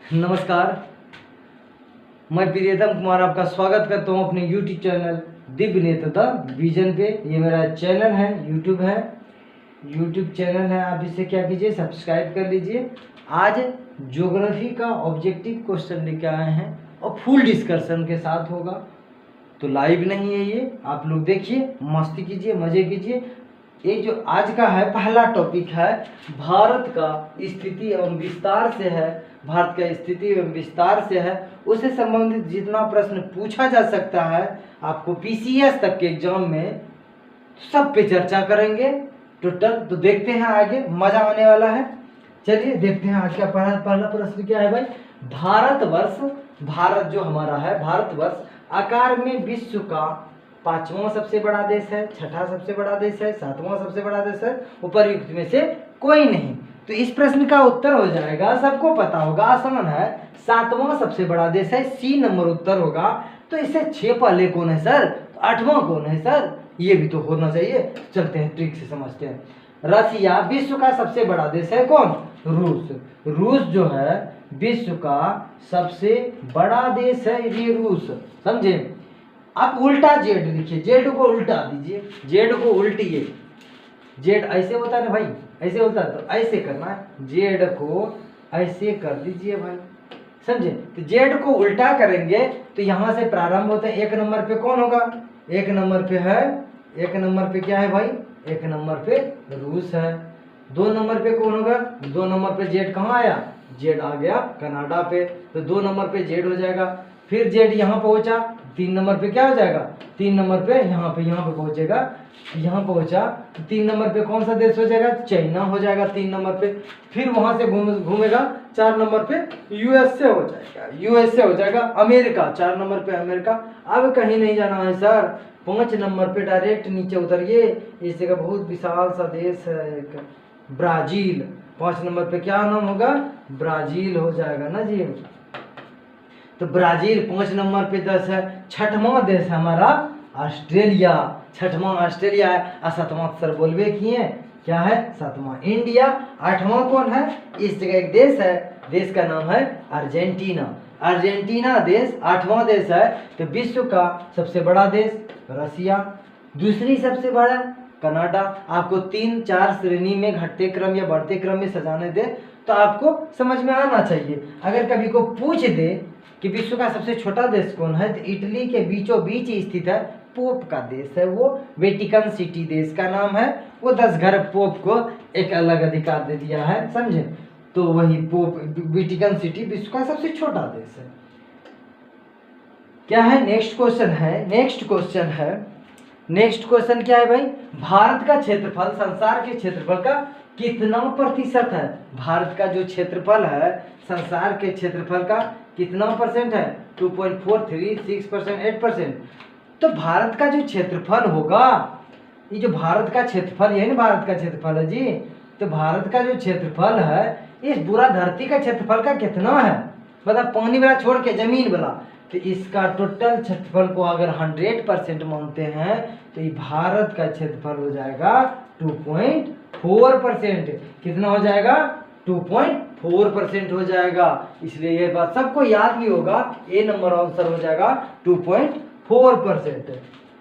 नमस्कार, मैं प्रियतम कुमार आपका स्वागत करता हूं अपने YouTube चैनल दिव्य नेत्रता विजन पे। ये मेरा चैनल है, YouTube चैनल है। आप इसे क्या कीजिए, सब्सक्राइब कर लीजिए। आज ज्योग्राफी का ऑब्जेक्टिव क्वेश्चन लेके आए हैं और फुल डिस्कशन के साथ होगा, तो लाइव नहीं है ये। आप लोग देखिए, मस्ती कीजिए, मजे कीजिए। ये जो आज का है पहला टॉपिक है, भारत का स्थिति एवं विस्तार से है। भारत का स्थिति एवं विस्तार से है, उससे संबंधित जितना प्रश्न पूछा जा सकता है आपको पीसीएस तक के एग्जाम में, सब पे चर्चा करेंगे टोटल। तो देखते हैं आगे, मजा आने वाला है। चलिए देखते हैं आज का पहला प्रश्न क्या है भाई। भारतवर्ष, भारत जो हमारा है, भारतवर्ष आकार में विश्व का 5वां सबसे बड़ा देश है, 6ठा सबसे बड़ा देश है, 7वां सबसे बड़ा देश है, उपर्युक्त में से कोई नहीं। तो इस प्रश्न का उत्तर हो जाएगा, सबको पता होगा, आसान है, 7वां सबसे बड़ा देश है। सी नंबर उत्तर होगा। तो इससे 6 पहले कौन है सर, 8वां कौन है सर, ये भी तो होना चाहिए। चलते हैं ट्रिक से समझते हैं। रसिया विश्व का सबसे बड़ा देश है, कौन, रूस। रूस जो है विश्व का सबसे बड़ा देश है, ये रूस, समझे। आप उल्टा जेड लिखिए, जेड को उल्टा दीजिए, जेड को उल्टिए। जेड ऐसे होता है ना भाई, ऐसे होता है, तो ऐसे करना है, जेड को ऐसे कर दीजिए भाई, समझे। तो जेड को उल्टा करेंगे तो यहां से प्रारंभ होते हैं। 1 नंबर पे कौन होगा, 1 नंबर पे है, 1 नंबर पे क्या है भाई, 1 नंबर पे रूस है। 2 नंबर पे कौन होगा, 2 नंबर पे जेड कहाँ आया, जेड आ गया कनाडा पे, तो 2 नंबर पे जेड हो जाएगा। फिर जेड यहाँ पहुंचा, 3 नंबर पे क्या हो जाएगा, 3 नंबर पे यहाँ पे पहुंचेगा, यहाँ पहुंचा। 3 नंबर पे कौन सा देश हो जाएगा, चाइना हो जाएगा 3 नंबर पे। फिर वहां से घूमेगा 4 नंबर पे यूएसए हो जाएगा, यूएसए हो जाएगा। अमेरिका 4 नंबर पे अमेरिका। अब कहीं नहीं जाना है सर, 5 नंबर पे डायरेक्ट नीचे उतरिए। इस जगह बहुत विशाल सा देश है एक, ब्राजील। 5 नंबर पे क्या नाम होगा, ब्राजील हो जाएगा ना जी। तो ब्राजील 5 नंबर पे 10 है। 6वां देश है हमारा ऑस्ट्रेलिया, 6वां ऑस्ट्रेलिया है। और 7वां सर बोलबे किए, क्या है, 7वां इंडिया। 8वां कौन है, इस जगह एक देश है, देश का नाम है अर्जेंटीना। अर्जेंटीना देश 8वां देश है। तो विश्व का सबसे बड़ा देश रसिया, दूसरी सबसे बड़ा कनाडा। आपको 3-4 श्रेणी में घटते क्रम या बढ़ते क्रम में सजाने दे तो आपको समझ में आना चाहिए। अगर कभी को पूछ दे कि विश्व का सबसे छोटा देश कौन है, तो इटली के बीचों बीच स्थित है, पोप का देश है वो, वेटिकन सिटी देश का नाम है वो। 10 घर पोप को एक अलग अधिकार दे दिया है, समझे। तो वही पोप, वेटिकन सिटी विश्व का सबसे छोटा देश है। क्या है, नेक्स्ट क्वेश्चन है, नेक्स्ट क्वेश्चन क्या है भाई। भारत का क्षेत्रफल संसार के क्षेत्रफल का कितना प्रतिशत है। भारत का जो क्षेत्रफल है संसार के क्षेत्रफल का कितना परसेंट है, 2.436%, 8%। तो भारत का जो क्षेत्रफल होगा, ये जो भारत का क्षेत्रफल, यही ना भारत का क्षेत्रफल है जी। तो भारत का जो क्षेत्रफल है, इस पूरा धरती का क्षेत्रफल का कितना है, मतलब पानी वाला छोड़ के जमीन वाला। तो इसका टोटल क्षेत्रफल को अगर 100% मानते हैं तो ये भारत का क्षेत्रफल हो जाएगा 2.4%। कितना हो जाएगा, 2.4% हो जाएगा। इसलिए ये बात सबको याद भी होगा, ए नंबर आंसर हो जाएगा 2.4%,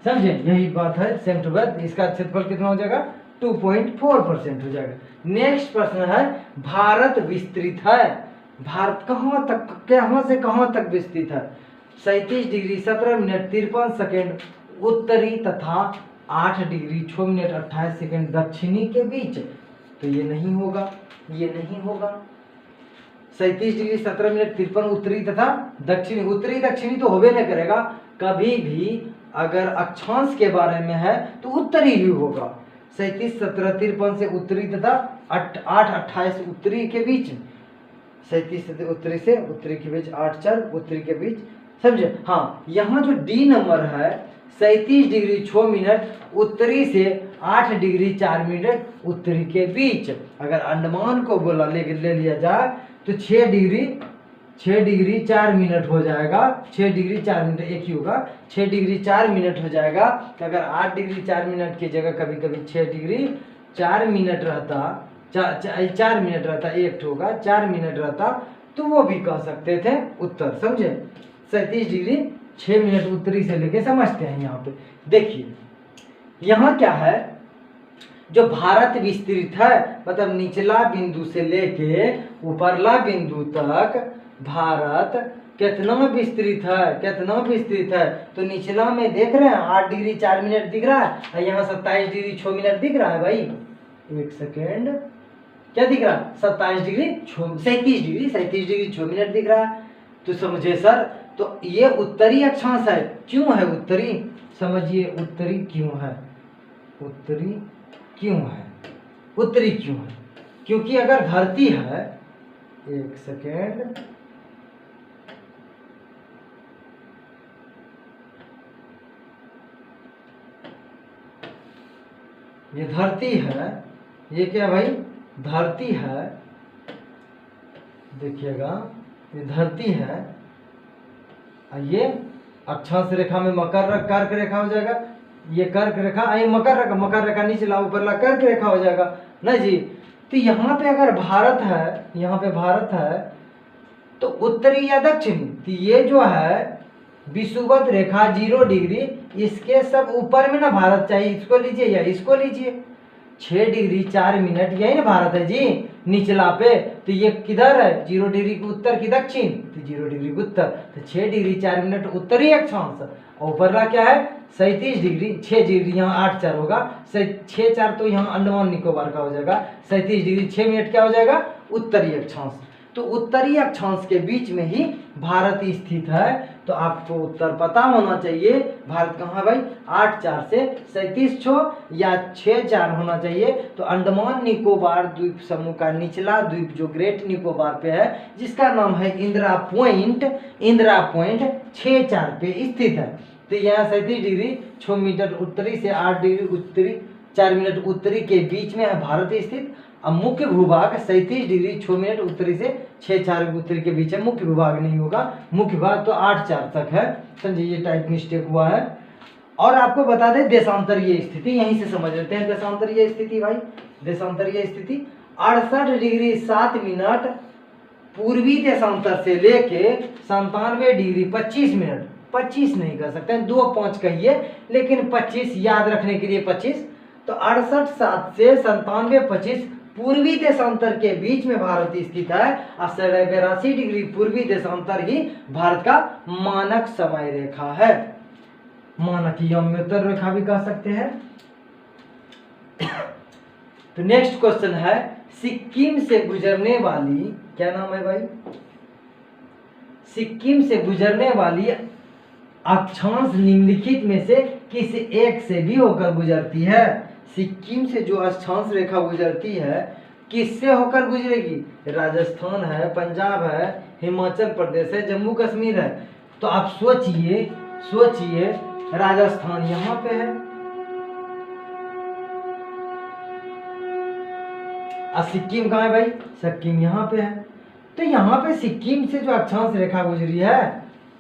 समझे। यही बात है, सेम टू बात। इसका क्षेत्रफल कितना हो जाएगा, 2.4% हो जाएगा। नेक्स्ट प्रश्न है, भारत विस्तृत है। भारत कहाँ तक, कहाँ से कहाँ तक विस्तृत है। 37 डिग्री 17 मिनट 53 सेकेंड उत्तरी तथा 8 डिग्री 6 मिनट 28 सेकेंड दक्षिणी के बीच। तो ये नहीं होगा, ये नहीं होगा। 37 डिग्री 17 मिनट 53 उत्तरी तथा दक्षिणी, उत्तरी दक्षिणी तो होबे नहीं करेगा। कभी भी अगर अक्षांश के बारे में है तो उत्तरी ही होगा। 37 17 53 से उत्तरी तथा 8 28 उत्तरी के बीच, 37 उत्तरी से उत्तरी के बीच, 8 4 उत्तरी के बीच, समझे। हाँ, यहाँ जो डी नंबर है 37 डिग्री 6 मिनट उत्तरी से 8 डिग्री 4 मिनट उत्तरी के बीच। अगर अंडमान को बोला ले लिया जाए तो 6 डिग्री 4 मिनट हो जाएगा। 6 डिग्री 4 मिनट एक ही होगा, 6 डिग्री 4 मिनट हो जाएगा। तो अगर 8 डिग्री 4 मिनट की जगह कभी कभी 6 डिग्री 4 मिनट रहता, 4 मिनट रहता, एक होगा 4 मिनट रहता, तो वो भी कह सकते थे उत्तर। समझे? 37 डिग्री 6 मिनट उत्तरी से लेके समझते हैं। यहाँ पे देखिए, यहाँ क्या है, जो भारत विस्तृत है, मतलब निचला बिंदु से लेके ऊपरला बिंदु तक भारत कितना विस्तृत है, कितना विस्तृत है। तो निचला में देख रहे हैं 8 डिग्री 4 मिनट दिख रहा है, और यहाँ 27 डिग्री 6 मिनट दिख रहा है भाई। एक सेकेंड, क्या दिख रहा है? 37 डिग्री 37 डिग्री 6 मिनट दिख रहा है। तो समझे सर, तो ये उत्तरी अक्षांश है। क्यों है उत्तरी? समझिए उत्तरी क्यों है, उत्तरी क्यों है, उत्तरी क्यों है? क्योंकि अगर धरती है, एक सेकेंड, ये धरती है, ये क्या भाई? धरती है, देखिएगा ये धरती है, और ये अक्षांश रेखा में मकर कर्क रेखा हो जाएगा। ये कर्क रेखा, ये मकर रेखा निचला ऊपरला कर्क रेखा हो जाएगा ना जी। तो यहाँ पे अगर भारत है, यहाँ पे भारत है, तो उत्तरी या दक्षिणी, तो ये जो है विषुवत रेखा 0 डिग्री, इसके सब ऊपर में ना भारत चाहिए। इसको लीजिए या इसको लीजिए। 6 डिग्री 4 मिनट यही ना भारत है जी निचला पे। तो ये किधर है? 0 डिग्री की उत्तर की दक्षिण, तो 0 डिग्री की उत्तर। तो 6 डिग्री 4 मिनट उत्तरी अक्षांश, और ऊपरला क्या है? 37 डिग्री 6 डिग्री, यहाँ 8 4 होगा, 6 4 तो यहाँ अंडमान निकोबार का हो जाएगा। 37 डिग्री 6 मिनट क्या हो जाएगा? उत्तरी अक्षांश। तो उत्तरी अक्षांश के बीच में ही भारत स्थित है। तो आपको उत्तर पता होना चाहिए, भारत कहाँ है भाई? 8 4 से 37 6 या 6 4 होना चाहिए। तो अंडमान निकोबार द्वीप समूह का निचला द्वीप जो ग्रेट निकोबार पे है, जिसका नाम है इंदिरा पॉइंट, इंदिरा पॉइंट 6 4 पे स्थित है। तो यहाँ 37 डिग्री 6 मिनट उत्तरी से 8 डिग्री उत्तरी 4 मिनट उत्तरी के बीच में है भारत स्थित। अब मुख्य भूभाग 37 डिग्री 6 मिनट उत्तरी से 6 4 उत्तरी के बीच है। मुख्य भूभाग नहीं होगा, मुख्य भाग तो 8 4 तक है। समझिए ये टाइप मिस्टेक हुआ है। और आपको बता दें देशांतरीय स्थिति, यहीं से समझ लेते हैं देशांतरीय स्थिति भाई। देशांतरीय स्थिति 68 डिग्री 7 मिनट पूर्वी देशांतर से लेके 97 डिग्री 25 मिनट, 25 नहीं कर सकते, 2 5 कहिए, लेकिन 25 याद रखने के लिए 25। तो 68 7 से 97 25 पूर्वी देशांतर के बीच में भारत स्थित है। 82 डिग्री पूर्वी देशांतर ही भारत का मानक समय रेखा है, मानक यम्योत्तर रेखा भी कह सकते हैं। तो नेक्स्ट क्वेश्चन है, सिक्किम से गुजरने वाली, क्या नाम है भाई? सिक्किम से गुजरने वाली अक्षांश निम्नलिखित में से किस एक से भी होकर गुजरती है? सिक्किम से जो अक्षांश रेखा गुजरती है, किससे होकर गुजरेगी? राजस्थान है, पंजाब है, हिमाचल प्रदेश है, जम्मू कश्मीर है। तो आप सोचिए, सोचिए, राजस्थान यहाँ पे है और सिक्किम कहाँ है भाई? सिक्किम यहाँ पे है। तो यहाँ पे सिक्किम से जो अक्षांश रेखा गुजरी है,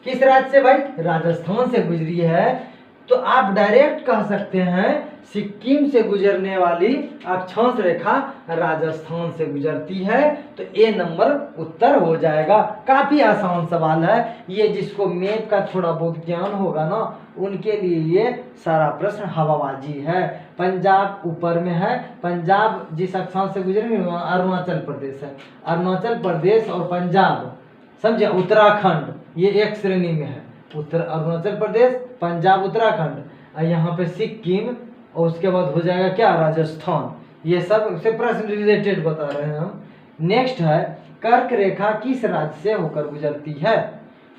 किस राज्य से भाई? राजस्थान से गुजरी है। तो आप डायरेक्ट कह सकते हैं सिक्किम से गुजरने वाली अक्षांश रेखा राजस्थान से गुजरती है। तो ए नंबर उत्तर हो जाएगा। काफी आसान सवाल है ये, जिसको मैप का थोड़ा बहुत ज्ञान होगा ना, उनके लिए ये सारा प्रश्न हवाबाजी है। पंजाब ऊपर में है, पंजाब जिस अक्षांश से गुजरेंगे वहाँ अरुणाचल प्रदेश है। अरुणाचल प्रदेश और पंजाब, समझे, उत्तराखंड, ये एक श्रेणी में है। उत्तर अरुणाचल प्रदेश, पंजाब, उत्तराखंड, और यहाँ पे सिक्किम, और उसके बाद हो जाएगा क्या? राजस्थान। ये सब से प्रश्न रिलेटेड बता रहे हैं हम। नेक्स्ट है, कर्क रेखा किस राज्य से होकर गुजरती है?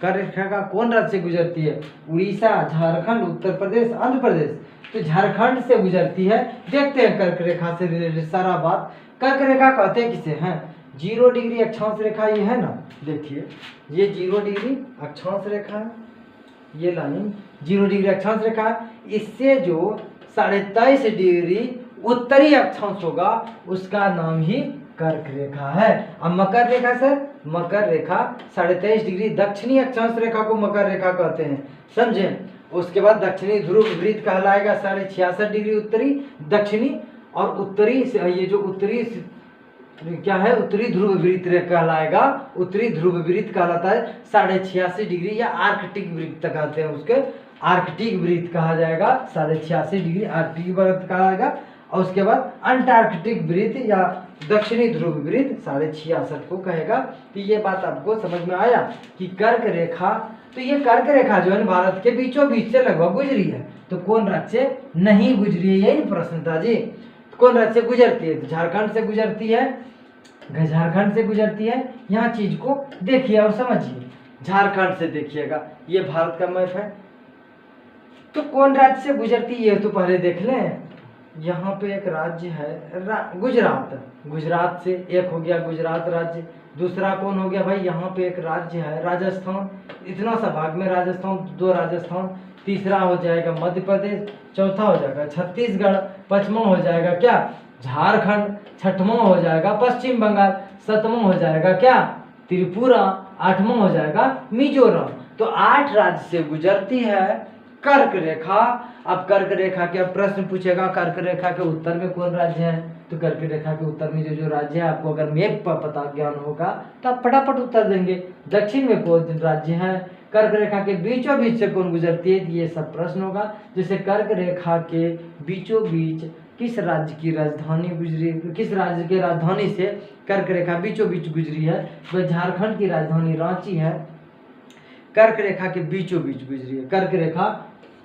कर्क रेखा का कौन राज्य से गुजरती है? उड़ीसा, झारखंड, उत्तर प्रदेश, आंध्र प्रदेश। तो झारखंड से गुजरती है। देखते हैं कर्क रेखा से रिलेटेड सारा बात। कर्क रेखा कहते किसे हैं? 0 डिग्री अक्षांश रेखा ये है ना, देखिए ये 0 डिग्री अक्षांश रेखा है, ये लाइन 0 डिग्री अक्षांश रेखा है। इससे जो 23.5 डिग्री उत्तरी अक्षांश होगा उसका नाम ही कर्क रेखा है। अब मकर रेखा सर, मकर रेखा 23.5 डिग्री दक्षिणी अक्षांश रेखा को मकर रेखा कहते हैं, समझे। उसके बाद दक्षिणी ध्रुव वृत्त कहलाएगा 66.5 डिग्री उत्तरी दक्षिणी, और उत्तरी ये जो उत्तरी क्या है, उत्तरी ध्रुव वृत्त कहलाएगा। उत्तरी ध्रुव वृत्त कहलाता है 86.5 डिग्री, या आर्कटिक वृत्त कहते हैं उसके, आर्कटिक वृत्त कहा जाएगा। 86.5 डिग्री आर्कटिक वृत्त कहा जाएगा। और उसके बाद अंटार्कटिक वृत्त या दक्षिणी ध्रुव वृत्त 66.5 को कहेगा। तो ये बात आपको समझ में आया कि कर्क रेखा, तो ये कर्क रेखा जो है भारत के बीचों बीच से लगभग गुजरी है। तो कौन राज्य से नहीं गुजरी है, यही प्रश्न था जी। कौन राज्य से गुजरती है, तो झारखंड से गुजरती है, झारखंड से गुजरती है। यहाँ चीज को देखिए और समझिए, झारखंड से देखिएगा, ये भारत का मैप है। तो कौन राज्य से गुजरती है तो पहले देख लें। यहाँ पे एक राज्य है गुजरात, गुजरात से एक हो गया गुजरात राज्य। दूसरा कौन हो गया भाई, यहाँ पे एक राज्य है राजस्थान, इतना सा भाग में राजस्थान, 2 राजस्थान। तीसरा हो जाएगा मध्य प्रदेश, चौथा हो जाएगा छत्तीसगढ़, पांचवा हो जाएगा क्या, झारखंड, छठवां हो जाएगा पश्चिम बंगाल, सातवां हो जाएगा क्या, त्रिपुरा, आठवां हो जाएगा मिजोरम। तो 8 राज्य से गुजरती है कर्क रेखा। अब कर्क रेखा के प्रश्न पूछेगा, कर्क रेखा के उत्तर में कौन राज्य है, तो कर्क रेखा के उत्तर में जो राज्य है, आपको अगर मैप पर पता ज्ञान होगा तो आप फटाफट उत्तर देंगे। दक्षिण में कौन राज्य है, कर्क रेखा के बीचों बीच से कौन गुजरती है, ये सब प्रश्न होगा। जैसे कर्क रेखा के बीचों बीच किस राज्य की राजधानी गुजरी, किस राज्य के राजधानी से कर्क रेखा बीचों बीच गुजरी है, वह झारखंड की राजधानी रांची है। कर्क रेखा के बीचों बीच गुजरी है, कर्क रेखा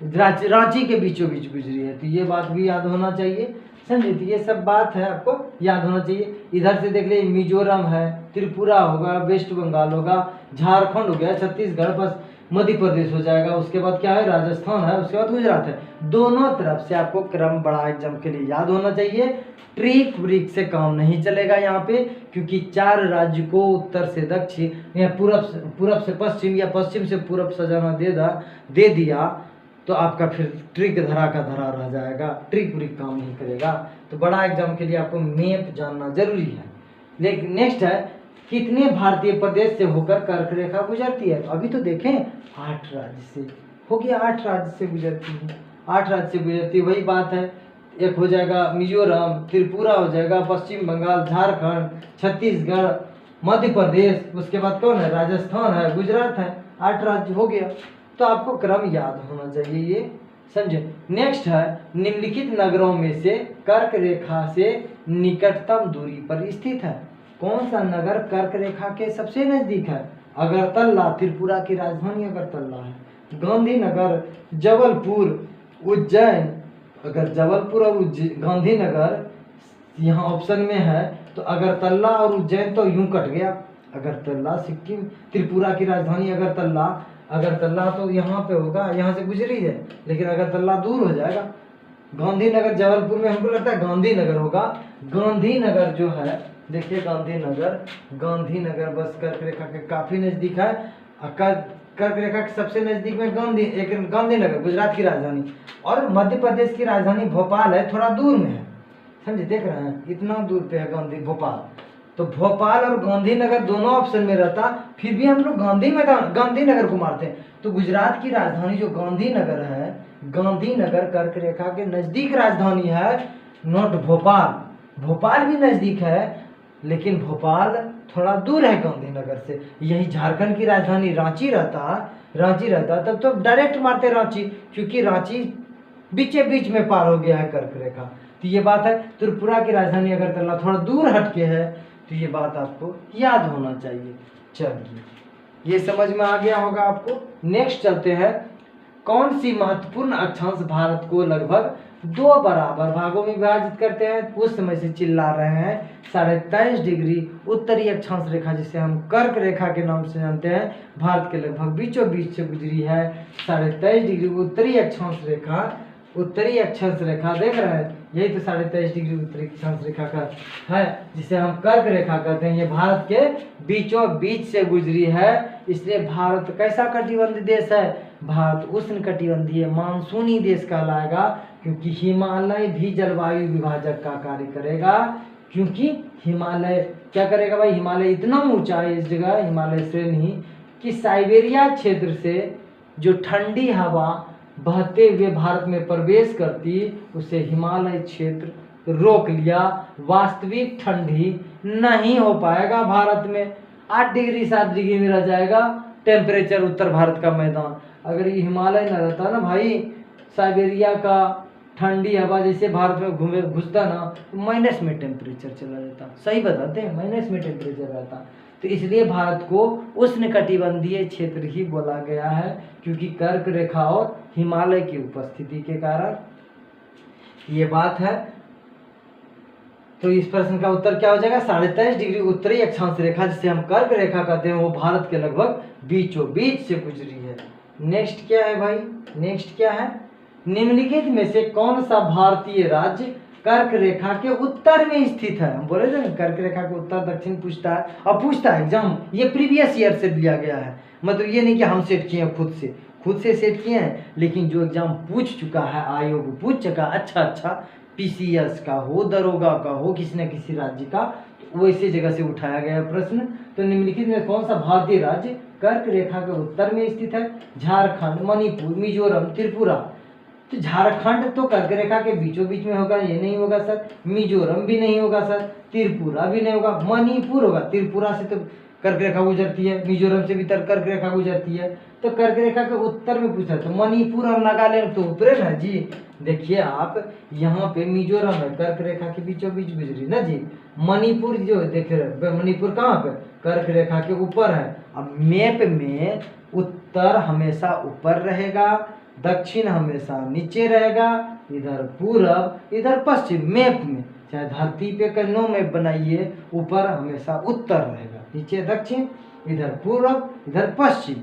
रांची के बीचों बीच गुजरी है। तो ये बात भी याद होना चाहिए, समझे। तो ये सब बात है आपको याद होना चाहिए। इधर से देख ले, मिजोरम है, त्रिपुरा होगा, वेस्ट बंगाल होगा, झारखंड हो गया, छत्तीसगढ़, बस मध्य प्रदेश हो जाएगा। उसके बाद क्या है, राजस्थान है, उसके बाद गुजरात है। दोनों तरफ से आपको क्रम बड़ा एग्जाम के लिए याद होना चाहिए। ट्रिक व्रिक से काम नहीं चलेगा यहाँ पे, क्योंकि 4 राज्य को उत्तर से दक्षिण या पूरब से पश्चिम या पश्चिम से पूरब सजाना दे दिया तो आपका फिर ट्रिक धरा का धरा रह जाएगा, ट्रिक व्रिक काम नहीं करेगा। तो बड़ा एग्जाम के लिए आपको मैप जानना जरूरी है। लेकिन नेक्स्ट है, कितने भारतीय प्रदेश से होकर कर्क रेखा गुजरती है, तो अभी तो देखें 8 राज्य से हो गया, 8 राज्य से गुजरती है, 8 राज्य से गुजरती है। वही बात है, एक हो जाएगा मिजोरम, त्रिपुरा हो जाएगा, पश्चिम बंगाल, झारखंड, छत्तीसगढ़, मध्य प्रदेश, उसके बाद कौन है, राजस्थान है, गुजरात है, 8 राज्य हो गया। तो आपको क्रम याद होना चाहिए, ये समझे। नेक्स्ट है, निम्नलिखित नगरों में से कर्क रेखा से निकटतम दूरी पर स्थित है। कौन सा नगर कर्क रेखा के सबसे नजदीक है, अगरतला, त्रिपुरा की राजधानी अगरतला है, गांधीनगर, जबलपुर, उज्जैन। अगर जबलपुर और गांधीनगर यहाँ ऑप्शन में है तो अगरतला और उज्जैन तो यूं कट गया, अगरतला सिक्किम, त्रिपुरा की राजधानी अगरतला, अगरतला तो यहाँ पे होगा, यहाँ से गुजरी है, लेकिन अगरतला दूर हो जाएगा। गांधीनगर, जबलपुर में हमको लगता है गांधीनगर होगा। गांधीनगर जो है, देखिए गांधीनगर बस कर्क रेखा के काफी नजदीक है। कर्क रेखा के सबसे नजदीक में गांधीनगर गुजरात की राजधानी, और मध्य प्रदेश की राजधानी भोपाल है, थोड़ा दूर में है, समझे, देख रहे हैं इतना दूर पे है भोपाल। तो भोपाल और गांधीनगर दोनों ऑप्शन में रहता, फिर भी हम लोग गांधीनगर को मारते हैं। तो गुजरात की राजधानी जो गांधीनगर है, गांधीनगर कर्क रेखा के नजदीक राजधानी है, नॉट भोपाल। भोपाल भी नजदीक है, लेकिन भोपाल थोड़ा दूर है गांधीनगर से। यही झारखंड की राजधानी रांची रहता तब तो डायरेक्ट मारते रांची, क्योंकि रांची बीचे बीच में पार हो गया है कर्क रेखा। तो ये बात है। त्रिपुरा की राजधानी अगरतला थोड़ा दूर हटके है, तो ये बात आपको याद होना चाहिए। चलिए, ये समझ में आ गया होगा आपको। नेक्स्ट चलते हैं, कौन सी महत्वपूर्ण अक्षांश भारत को लगभग 2 बराबर भागों में विभाजित करते हैं। उस समय से चिल्ला रहे हैं 23.5 डिग्री उत्तरी अक्षांश रेखा, जिसे हम कर्क रेखा के नाम से जानते हैं, भारत के लगभग बीचों बीच से गुजरी है। 23.5 डिग्री उत्तरी अक्षांश रेखा, उत्तरी अक्षांश रेखा देख रहे हैं, यही तो 23.5 डिग्री उत्तरी अक्षांश रेखा का है, जिसे हम कर्क रेखा कहते हैं। ये भारत के बीचों बीच से गुजरी है, इसलिए भारत कैसा कटिबंधीय देश है, भारत उष्ण कटिबंधीय मानसूनी देश कहलाएगा, क्योंकि हिमालय भी जलवायु विभाजक का कार्य करेगा। क्योंकि हिमालय क्या करेगा भाई, हिमालय इतना ऊंचा है इस जगह, हिमालय श्रेणी, कि साइबेरिया क्षेत्र से जो ठंडी हवा बहते हुए भारत में प्रवेश करती, उसे हिमालय क्षेत्र रोक लिया, वास्तविक ठंडी नहीं हो पाएगा भारत में। 8 डिग्री 7 डिग्री में रह जाएगा टेम्परेचर उत्तर भारत का मैदान। अगर ये हिमालय न रहता ना भाई, साइबेरिया का ठंडी हवा जैसे भारत में घूमे घुसता ना, तो माइनस में टेम्परेचर चला जाता। सही बताते हैं, माइनस में टेम्परेचर रहता। तो इसलिए भारत को उष्णकटिबंधीय क्षेत्र ही बोला गया है, क्योंकि कर्क रेखा और हिमालय की उपस्थिति के कारण। ये बात है। तो इस प्रश्न का उत्तर क्या हो जाएगा? 23.5 डिग्री उत्तरी अक्षांश रेखा, जिसे हम कर्क रेखा कहते हैं, वो भारत के लगभग बीचों बीच से गुजरी है। नेक्स्ट क्या है भाई? नेक्स्ट क्या है? निम्नलिखित में से कौन सा भारतीय राज्य कर्क रेखा के उत्तर में स्थित है? हम बोले थे ना कर्क रेखा के उत्तर दक्षिण पूछता है, और पूछता है एग्जाम, ये प्रीवियस ईयर से लिया गया है, मतलब ये नहीं कि हम सेट किए हैं खुद से सेट किए हैं, लेकिन जो एग्जाम पूछ चुका है, आयोग पूछ चुका, अच्छा पीसीएस का हो, दरोगा का हो, किसी न किसी राज्य का, तो वैसे जगह से उठाया गया प्रश्न। तो निम्नलिखित में कौन सा भारतीय राज्य कर्क रेखा के उत्तर में स्थित है? झारखंड, मणिपुर, मिजोरम, त्रिपुरा। तो झारखंड तो कर्क रेखा के बीचों बीच में होगा, ये नहीं होगा सर। मिजोरम भी नहीं होगा सर, त्रिपुरा भी नहीं होगा, मणिपुर होगा। त्रिपुरा से तो कर्क रेखा गुजरती है, मिजोरम से भी कर्क रेखा गुजरती है, तो कर्क रेखा के उत्तर में पूछा, तो मणिपुर और नागालैंड तो ऊपर है जी। देखिए आप यहाँ पे मिजोरम है, कर्क रेखा के बीचों बीच गुजरी ना जी। मणिपुर जो देख रहे, मणिपुर कहाँ पे? कर्क रेखा के ऊपर है। अब मैप में उत्तर हमेशा ऊपर रहेगा, दक्षिण हमेशा नीचे रहेगा, इधर पूरब इधर पश्चिम। मैप में चाहे धरती पे कहीं मैप बनाइए, ऊपर हमेशा उत्तर रहेगा, नीचे दक्षिण, इधर पूरब इधर पश्चिम,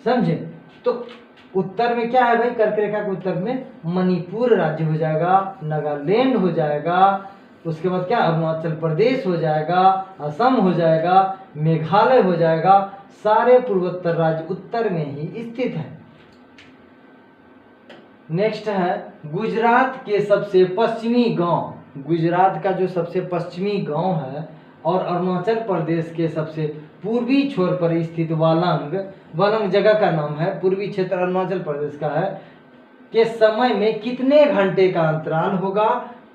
समझे? तो उत्तर में क्या है भाई? कर्क रेखा के उत्तर में मणिपुर राज्य हो जाएगा, नागालैंड हो जाएगा, उसके बाद क्या? अरुणाचल प्रदेश हो जाएगा, असम हो जाएगा, मेघालय हो जाएगा। सारे पूर्वोत्तर राज्य उत्तर में ही स्थित है। नेक्स्ट है गुजरात के सबसे पश्चिमी गांव। गुजरात का जो सबसे पश्चिमी गांव है और अरुणाचल प्रदेश के सबसे पूर्वी छोर पर स्थित वालंग जगह का नाम है, पूर्वी क्षेत्र अरुणाचल प्रदेश का है, के समय में कितने घंटे का अंतराल होगा?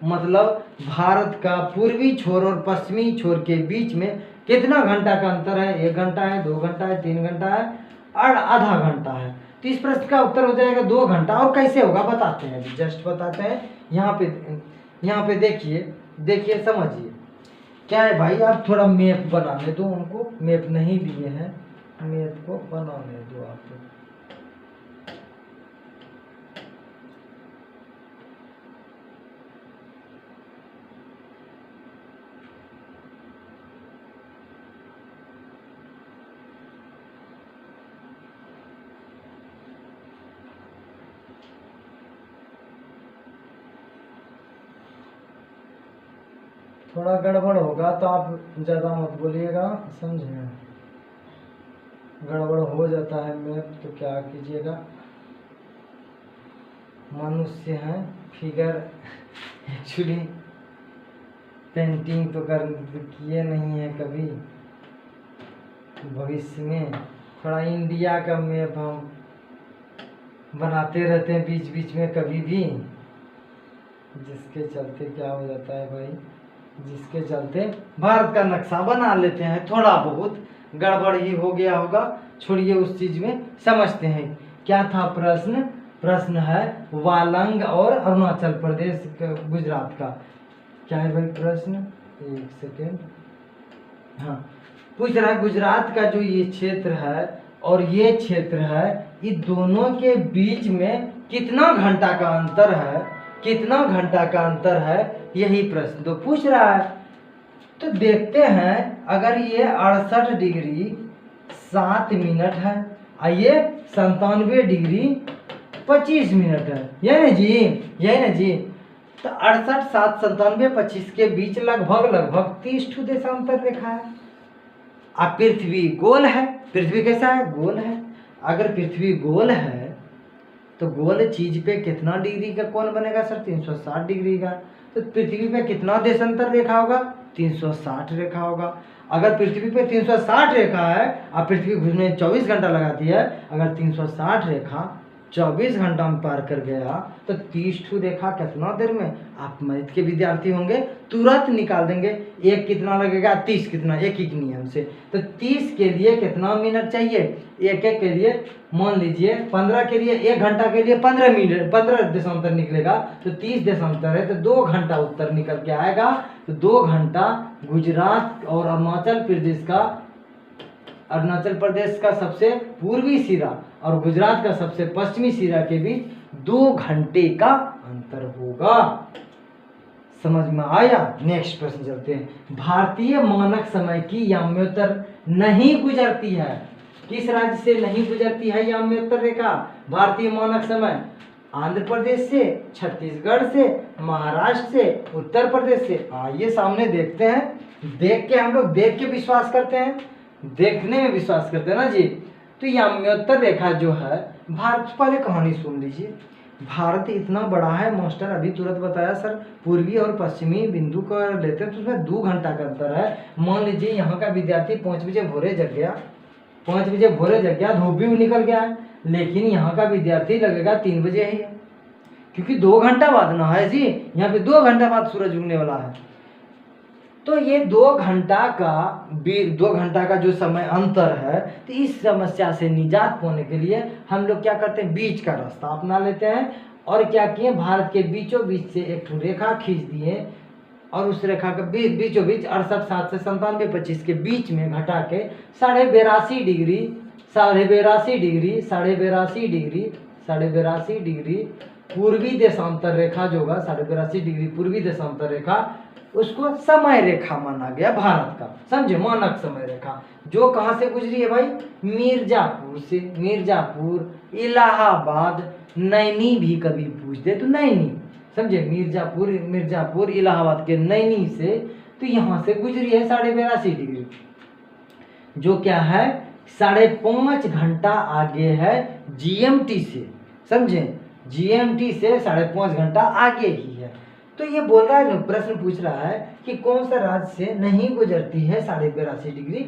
मतलब भारत का पूर्वी छोर और पश्चिमी छोर के बीच में कितना घंटा का अंतर है? 1 घंटा है, 2 घंटा है, 3 घंटा है और आधा घंटा है। तो इस प्रश्न का उत्तर हो जाएगा 2 घंटा। और कैसे होगा बताते हैं, जस्ट बताते हैं। यहाँ पे देखिए समझिए क्या है भाई। आप थोड़ा मैप बनाने दो उनको, मैप नहीं दिए हैं, मैप को बनाने दो आप। थोड़ा गड़बड़ होगा तो आप ज़्यादा मत बोलिएगा, समझे? गड़बड़ हो जाता है मैप तो क्या कीजिएगा। मनुष्य हैं, फिगर एक्चुअली पेंटिंग तो किए नहीं है कभी। भविष्य में थोड़ा इंडिया का मैप हम बनाते रहते हैं बीच बीच में कभी भी, जिसके चलते क्या हो जाता है भाई, जिसके चलते भारत का नक्शा बना लेते हैं। थोड़ा बहुत गड़बड़ ही हो गया होगा, छोड़िए उस चीज में, समझते हैं क्या था प्रश्न। प्रश्न है वालंग और अरुणाचल प्रदेश गुजरात का। क्या है भाई प्रश्न? 1 सेकेंड। हाँ, पूछ रहा है गुजरात का जो ये क्षेत्र है और ये क्षेत्र है, ये दोनों के बीच में कितना घंटा का अंतर है? कितना घंटा का अंतर है, यही प्रश्न तो पूछ रहा है। तो देखते हैं, अगर ये 68 डिग्री 7 मिनट है और ये 97 डिग्री 25 मिनट है, यही ना जी। तो 68 7 97 25 के बीच लगभग 30 देशांतर रेखा है। अब पृथ्वी गोल है, पृथ्वी कैसा है? गोल है। अगर पृथ्वी गोल है तो गोल चीज पे कितना डिग्री का कोण बनेगा सर? 360 डिग्री का। तो पृथ्वी पे कितना देशांतर रेखा होगा? 360 रेखा होगा। अगर पृथ्वी पे 360 रेखा है और पृथ्वी घूमने 24 घंटा लगाती है, अगर 360 रेखा 24 घंटा में पार कर गया तो 30 ठू रेखा कितना देर में, आप मैथ के विद्यार्थी होंगे तुरंत निकाल देंगे। एक कितना लगेगा, 30 कितना, एक ही नियम से। तो 30 के लिए कितना मिनट चाहिए, एक एक के लिए मान लीजिए 15 के लिए 1 घंटा के लिए 15 मिनट, 15 देशांतर निकलेगा तो 30 देशांतर है तो 2 घंटा उत्तर निकल के आएगा। तो 2 घंटा गुजरात और अरुणाचल प्रदेश का सबसे पूर्वी सिरा और गुजरात का सबसे पश्चिमी सिरा के बीच 2 घंटे का अंतर होगा। समझ में आया। नेक्स्ट प्रश्न चलते हैं। भारतीय मानक समय की याम्योत्तर नहीं गुजरती है, किस राज्य से नहीं गुजरती है याम्योत्तर रेखा? भारतीय मानक समय आंध्र प्रदेश से, छत्तीसगढ़ से, महाराष्ट्र से, उत्तर प्रदेश से। आइए सामने देखते हैं, देख के हम लोग देख के विश्वास करते हैं, देखने में विश्वास करते हैं ना जी। तो याम्योत्तर रेखा जो है भारत, पहले कहानी सुन लीजिए। भारत इतना बड़ा है, मास्टर अभी तुरंत बताया सर पूर्वी और पश्चिमी बिंदु को लेते हैं तो उसमें 2 घंटा का अंतर है। मान लीजिए यहाँ का विद्यार्थी 5 बजे भोरे जग गया, 5 बजे भोरे जग गया, धूप भी निकल गया है, लेकिन यहाँ का विद्यार्थी लगेगा 3 बजे ही है, क्योंकि 2 घंटा बाद ना है जी, यहाँ पे 2 घंटा बाद सूरज उगने वाला है। तो ये 2 घंटा का जो समय अंतर है, तो इस समस्या से निजात पाने के लिए हम लोग क्या करते हैं, बीच का रास्ता अपना लेते हैं और क्या किए, भारत के बीचों बीच से एक रेखा खींच दिए और उस रेखा के बीचों बीच 68 से 97 25 के बीच में घटा के 82.5 डिग्री 82.5 डिग्री पूर्वी देशांतर रेखा जो होगा 82.5 डिग्री पूर्वी देशांतर रेखा, उसको समय रेखा माना गया भारत का। समझे, मानक समय रेखा जो कहाँ से गुजरी है भाई, मिर्जापुर से। मिर्जापुर, इलाहाबाद, नैनी भी कभी पूछ दे तो नैनी, समझे, मिर्जापुर इलाहाबाद के नैनी से, तो यहाँ से गुजरी है 82.5 डिग्री, जो क्या है 5.5 घंटा आगे है जीएमटी से। समझे, जीएमटी से 5.5 घंटा आगे ही है। तो ये बोल रहा है ना, प्रश्न पूछ रहा है कि कौन सा राज्य से नहीं गुजरती है 82.5 डिग्री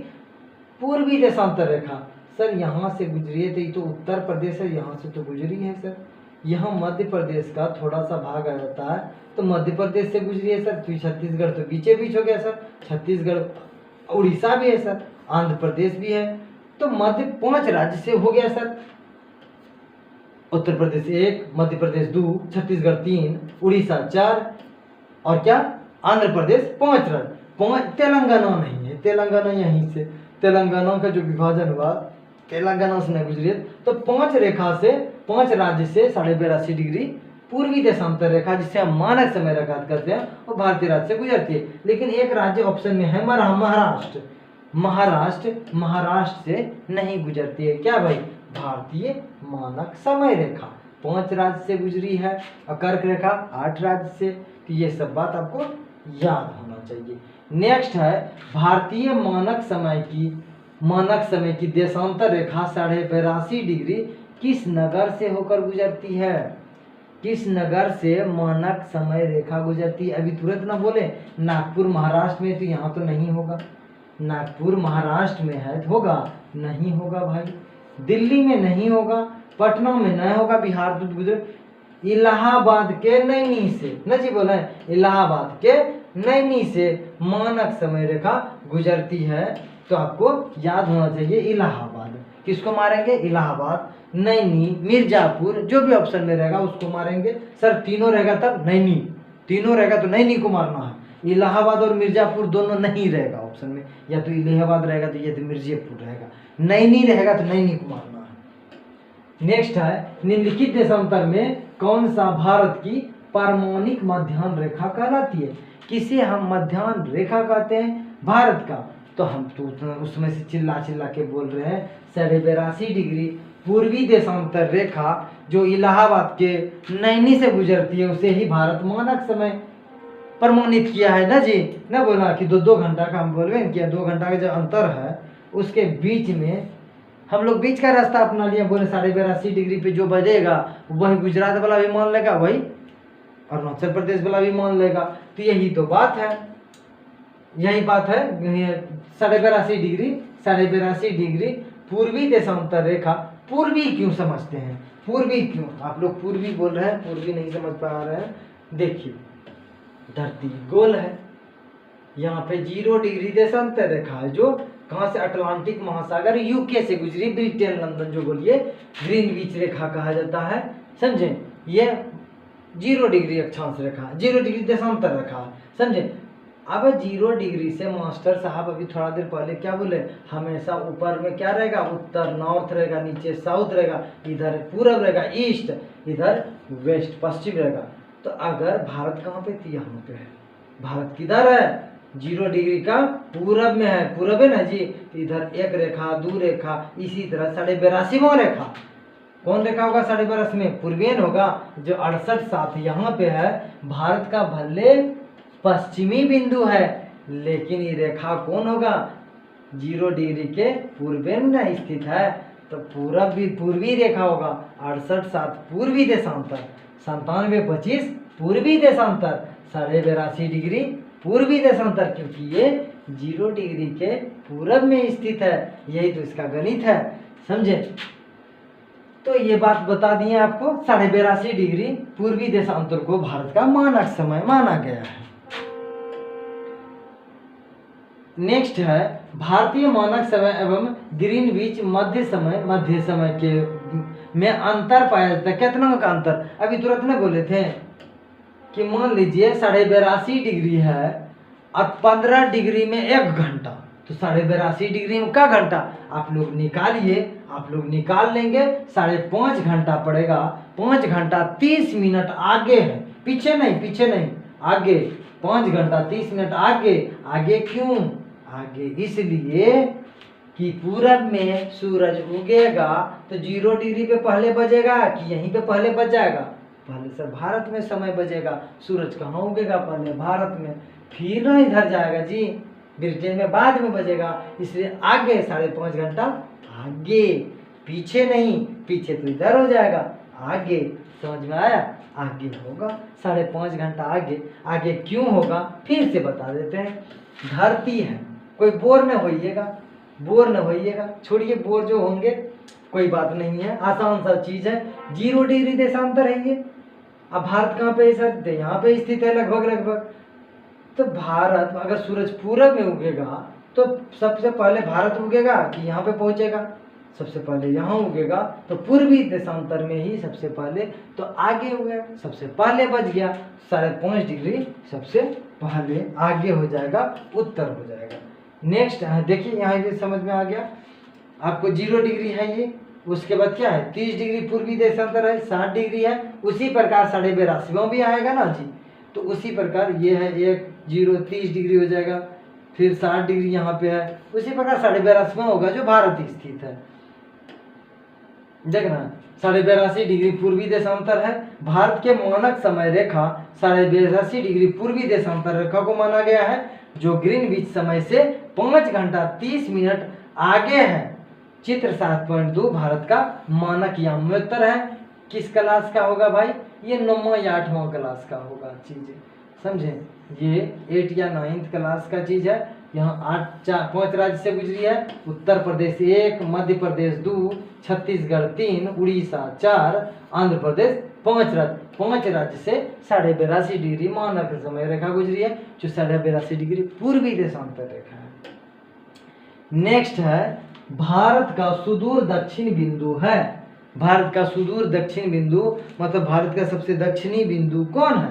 पूर्वी देशांतर रेखा। सर यहाँ से गुजरी है तो ये तो उत्तर प्रदेश है, यहाँ से तो गुजरी है सर। यहाँ मध्य प्रदेश का थोड़ा सा भाग आ जाता है तो मध्य प्रदेश से गुजरी है सर। तो छत्तीसगढ़ तो बीचे बीच हो गया सर, छत्तीसगढ़, उड़ीसा भी है सर, आंध्र प्रदेश भी है, तो मध्य 5 राज्य से हो गया सर। उत्तर प्रदेश 1, मध्य प्रदेश 2, छत्तीसगढ़ 3, उड़ीसा 4 और क्या आंध्र प्रदेश 5 राज्य। 5 तेलंगाना नहीं है, तेलंगाना यहीं से, तेलंगाना का जो विभाजन हुआ तेलंगाना से नहीं गुजरी, तो 5 रेखा से 5 राज्य से 82.5 डिग्री पूर्वी देशांतर रेखा, जिसे हम मानक समय रेखा कहते हैं, वो भारतीय राज्य से गुजरती है। लेकिन एक राज्य ऑप्शन में है महाराष्ट्र, महाराष्ट्र से नहीं गुजरती है। क्या भाई, भारतीय मानक समय रेखा 5 राज्य से गुजरी है और कर्क रेखा 8 राज्य से। तो ये सब बात आपको याद होना चाहिए। नेक्स्ट है भारतीय मानक समय की देशांतर रेखा 82.5 डिग्री किस नगर से होकर गुजरती है? किस नगर से मानक समय रेखा गुजरती है? अभी तुरंत ना बोले नागपुर महाराष्ट्र में, तो यहाँ तो नहीं होगा। नागपुर महाराष्ट्र में है तो होगा, नहीं होगा भाई। दिल्ली में नहीं होगा, पटना में नहीं होगा, बिहार तो गुजर। इलाहाबाद के नैनी से, न जी बोले, इलाहाबाद के नैनी से मानक समय रेखा गुजरती है। तो आपको याद होना चाहिए इलाहाबाद। किसको मारेंगे? इलाहाबाद, नैनी, मिर्जापुर, जो भी ऑप्शन में रहेगा उसको मारेंगे। सर तीनों रहेगा तब नैनी, तीनों रहेगा तो नैनी को मारना है। इलाहाबाद और मिर्जापुर दोनों नहीं रहेगा ऑप्शन में, या तो इलाहाबाद रहेगा तो ये तो मिर्जापुर रहेगा, नैनी रहेगा तो नैनी को मारना है। नेक्स्ट है निम्नलिखित देशांतर में कौन सा भारत की पारमाणिक मध्याह्न रेखा कहलाती है? किसे हम मध्याह्न रेखा कहते हैं भारत का? तो हम तो उसमें से चिल्ला के बोल रहे हैं 82.5 डिग्री पूर्वी देशांतर रेखा जो इलाहाबाद के नैनी से गुजरती है, उसे ही भारत मानक समय प्रमाणित किया है ना जी। ना बोला कि 2 घंटा का हम बोल रहे हैं कि 2 घंटा का जो अंतर है उसके बीच में हम लोग बीच का रास्ता अपना लिया, बोले 82.5 डिग्री पे जो बजेगा वही गुजरात वाला भी मान लेगा, वही अरुणाचल प्रदेश वाला भी मान लेगा। तो यही तो बात है, यही बात है। 82.5 डिग्री पूर्वी देशांतर रेखा पूर्वी क्यों समझते हैं, पूर्वी क्यों, आप लोग पूर्वी बोल रहे हैं, पूर्वी नहीं समझ पा रहे हैं। देखिए धरती गोल है, यहाँ पे 0 डिग्री देशांतर रेखा है जो कहाँ से, अटलांटिक महासागर यूके से गुजरी, ब्रिटेन लंदन जो बोलिए, ग्रीनविच रेखा कहा जाता है, समझे। ये 0 डिग्री अक्षांश रेखा, 0 डिग्री देशांतर रेखा, समझे। अब 0 डिग्री से मास्टर साहब अभी थोड़ा देर पहले क्या बोले, हमेशा ऊपर में क्या रहेगा, उत्तर नॉर्थ रहेगा, नीचे साउथ रहेगा, इधर पूरब रहेगा ईस्ट, इधर वेस्ट पश्चिम रहेगा। तो अगर भारत कहाँ पे थी, यहाँ पे है, भारत किधर है, 0 डिग्री का पूरब में है, पूरब है ना जी, तो इधर एक रेखा, 2 रेखा, इसी तरह 82.5वां रेखा, कौन रेखा होगा 82.5 में, पूर्वेन होगा, जो 68.7 यहाँ पे है, भारत का भले पश्चिमी बिंदु है, लेकिन ये रेखा कौन होगा, 0 डिग्री के पूर्वेन में स्थित है, तो पूरब भी पूर्वी रेखा होगा, 68.7 पूर्वी देशांतर, 97.25 पूर्वी देशांतर, 82.5 डिग्री पूर्वी देशांतर, क्योंकि ये 0 डिग्री के पूरब में स्थित है, यही तो इसका गणित है, समझे। तो ये बात बता दिए आपको, 82.5 डिग्री पूर्वी देशांतर को भारत का मानक समय माना गया है। नेक्स्ट है भारतीय मानक समय एवं ग्रीनविच मध्य समय के में अंतर पाया जाता है। कितना का अंतर, अभी तुरंत ना बोले थे कि मान लीजिए 82.5 डिग्री है और 15 डिग्री में 1 घंटा, तो 82.5 डिग्री में क्या घंटा, आप लोग निकालिए, आप लोग निकाल लेंगे, 5.5 घंटा पड़ेगा, 5 घंटा 30 मिनट आगे है, पीछे नहीं आगे, 5 घंटा 30 मिनट आगे, आगे क्यों, आगे इसलिए कि पूरब में सूरज उगेगा तो 0 डिग्री पे पहले बजेगा कि यहीं पे पहले बज जाएगा, पहले सर भारत में समय बजेगा, सूरज कहाँ उगेगा, पहले भारत में, फिर ना इधर जाएगा जी, ब्रिटेन में बाद में बजेगा, इसलिए आगे 5.5 घंटा आगे, पीछे नहीं, पीछे तो इधर हो जाएगा, आगे, समझ में आया, आगे होगा 5.5 घंटा आगे, आगे क्यों होगा फिर से बता देते हैं। धरती है, कोई बोर न होइएगा, छोड़िए बोर जो होंगे, कोई बात नहीं है, आसान सा चीज है, 0 डिग्री देशांतर है ये। अब भारत कहाँ पे है सर, तो यहाँ पे स्थित है लगभग, तो भारत अगर सूरज पूरब में उगेगा तो सबसे पहले भारत उगेगा कि यहाँ पे पहुंचेगा, सबसे पहले यहाँ उगेगा, तो पूर्वी देशांतर में ही सबसे पहले, तो आगे उगेगा, सबसे पहले बज गया, 5.5 डिग्री सबसे पहले आगे हो जाएगा, उत्तर हो जाएगा। नेक्स्ट देखिए यहाँ ये समझ में आ गया आपको, 0 डिग्री है ये, उसके बाद क्या है 30 डिग्री पूर्वी देशांतर है, 60 डिग्री है, उसी प्रकार 82.5वां भी आएगा ना जी, तो उसी प्रकार ये है 30 डिग्री हो जाएगा, फिर 60 डिग्री यहाँ पे है, उसी प्रकार 82.5वां होगा जो भारत स्थित है, देखना 82.5 डिग्री पूर्वी देशांतर है, भारत के मानक समय रेखा 82.5 डिग्री पूर्वी देशांतर रेखा को माना गया है, जो ग्रीनविच समय से 5 घंटा 30 मिनट आगे है। चित्र 7.2 भारत का मानक याम्योत्तर है, किस क्लास का होगा भाई, ये 9वां या 8वां क्लास का होगा चीज, समझे, ये 8 या 9th क्लास का चीज है। यहाँ 5 राज्य से गुजरी है, उत्तर प्रदेश 1, मध्य प्रदेश 2, छत्तीसगढ़ 3, उड़ीसा 4, आंध्र प्रदेश 5 राज्य से 82.5 डिग्री मानक समय रेखा गुजरी है, जो 82.5 डिग्री पूर्वी देशांतर रेखा है। नेक्स्ट है भारत का सुदूर दक्षिण बिंदु है, भारत का सुदूर दक्षिण बिंदु मतलब भारत का सबसे दक्षिणी बिंदु कौन है,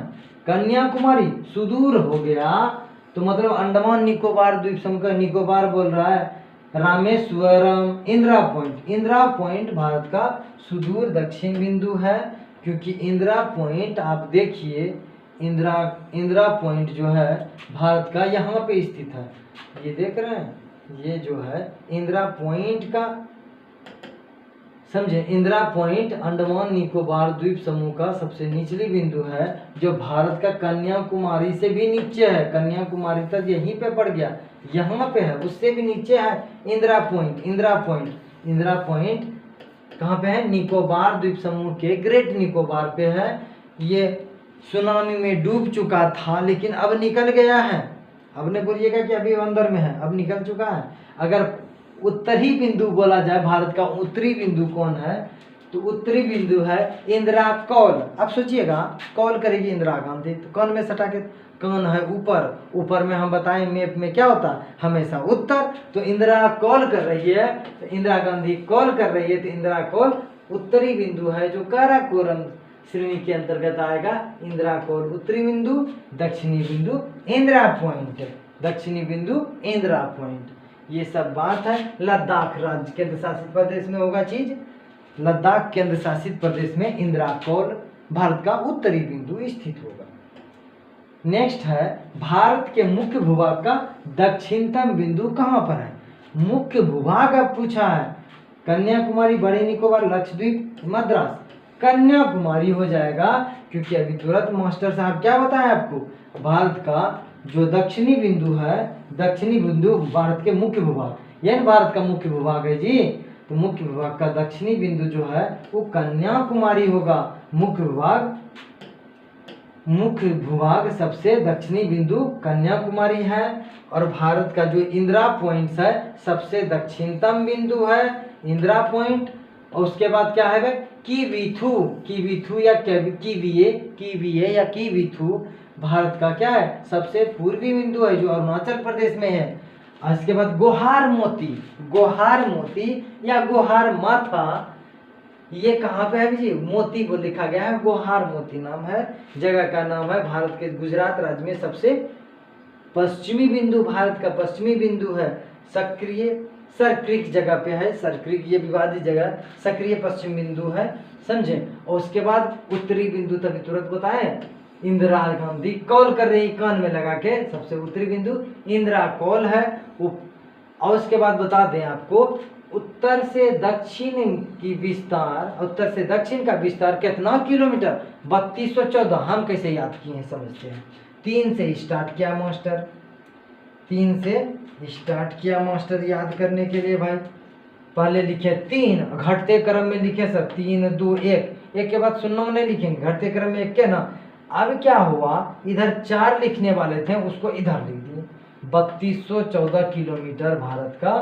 कन्याकुमारी, सुदूर हो गया तो मतलब अंडमान निकोबार द्वीप समूह का निकोबार बोल रहा है, रामेश्वरम, इंदिरा पॉइंट भारत का सुदूर दक्षिण बिंदु है, क्योंकि इंदिरा पॉइंट आप देखिए, इंदिरा पॉइंट जो है भारत का यहाँ पे स्थित है, ये देख रहे हैं, ये जो है इंदिरा पॉइंट का, समझे, इंदिरा पॉइंट अंडमान निकोबार द्वीप समूह का सबसे निचली बिंदु है, जो भारत का कन्याकुमारी से भी नीचे है, कन्याकुमारी तक यहीं पे पड़ गया, यहाँ पे है, उससे भी नीचे है इंदिरा पॉइंट कहाँ पे है, निकोबार द्वीप समूह के ग्रेट निकोबार पे है। ये सुनामी में डूब चुका था लेकिन अब निकल गया है, अब ने बोलिएगा कि अभी अंदर में है, अब निकल चुका है। अगर उत्तरी बिंदु बोला जाए, भारत का उत्तरी बिंदु कौन है, तो उत्तरी बिंदु है इंदिरा कौल। अब सोचिएगा, कौल करेगी इंदिरा गांधी, तो कौन में सटा के, कौन है ऊपर, ऊपर में हम बताएं मैप में क्या होता है हमेशा उत्तर, तो इंदिरा कौल कर रही है, तो इंदिरा गांधी कौल कर रही है, तो इंदिरा कौल उत्तरी बिंदु है जो काराकोरम श्रेणी के अंतर्गत आएगा। इंदिरा कौल उत्तरी बिंदु, दक्षिणी बिंदु इंदिरा पॉइंट, दक्षिणी बिंदु इंदिरा पॉइंट। ये सब बात है। लद्दाख राज्य केंद्र शासित प्रदेश में होगा चीज, लद्दाख केंद्र शासित प्रदेश में इंदिरा कौल भारत का उत्तरी बिंदु स्थित होगा। नेक्स्ट है भारत के मुख्य भूभाग का दक्षिणतम बिंदु कहाँ पर है। मुख्य भूभाग अब पूछा है, कन्याकुमारी, बड़े निकोबार, लक्षद्वीप, मद्रास। कन्याकुमारी हो जाएगा, क्योंकि अभी तुरंत मास्टर साहब क्या बताएं आपको, भारत का जो दक्षिणी बिंदु है, दक्षिणी बिंदु भारत के मुख्य भूभाग, यानी भारत का मुख्य भूभाग है जी, तो मुख्य भूभाग का दक्षिणी बिंदु जो है वो कन्याकुमारी होगा। मुख्य भूभाग सबसे दक्षिणी बिंदु कन्याकुमारी है, और भारत का जो इंदिरा पॉइंट्स है सबसे दक्षिणतम बिंदु है इंदिरा पॉइंट। और उसके बाद क्या है भाई, कीवीथू या कीवीए या कीवीथू भारत का क्या है, सबसे पूर्वी बिंदु है जो अरुणाचल प्रदेश में है। और इसके बाद गोहार मोती या गोहार माथा, ये कहाँ पे है जी, मोती को लिखा गया है, गोहार मोती नाम है, जगह का नाम है। भारत के गुजरात राज्य में सबसे पश्चिमी बिंदु, भारत का पश्चिमी बिंदु है। सरक्रिक जगह पे है, सरक्रिक ये विवादित जगह, सक्रिय पश्चिम बिंदु है, समझे। और उसके बाद उत्तरी बिंदु तभी तुरंत बताएं, इंदिरा गांधी कॉल कर रही कान में लगा के, सबसे उत्तरी बिंदु इंदिरा कॉल है। और उसके बाद बता दें आपको, उत्तर से दक्षिण का विस्तार कितना किलोमीटर, 3214। हम कैसे याद किए हैं समझते हैं, 3 से स्टार्ट किया मास्टर, 3 से स्टार्ट किया मास्टर याद करने के लिए भाई। पहले लिखे 3, घटते क्रम में लिखे सर 3 2 1, एक के बाद 0 नहीं लिखेंगे, घटते क्रम में 1 के ना। अब क्या हुआ, इधर 4 लिखने वाले थे उसको इधर लिख दिए। 3214 किलोमीटर भारत का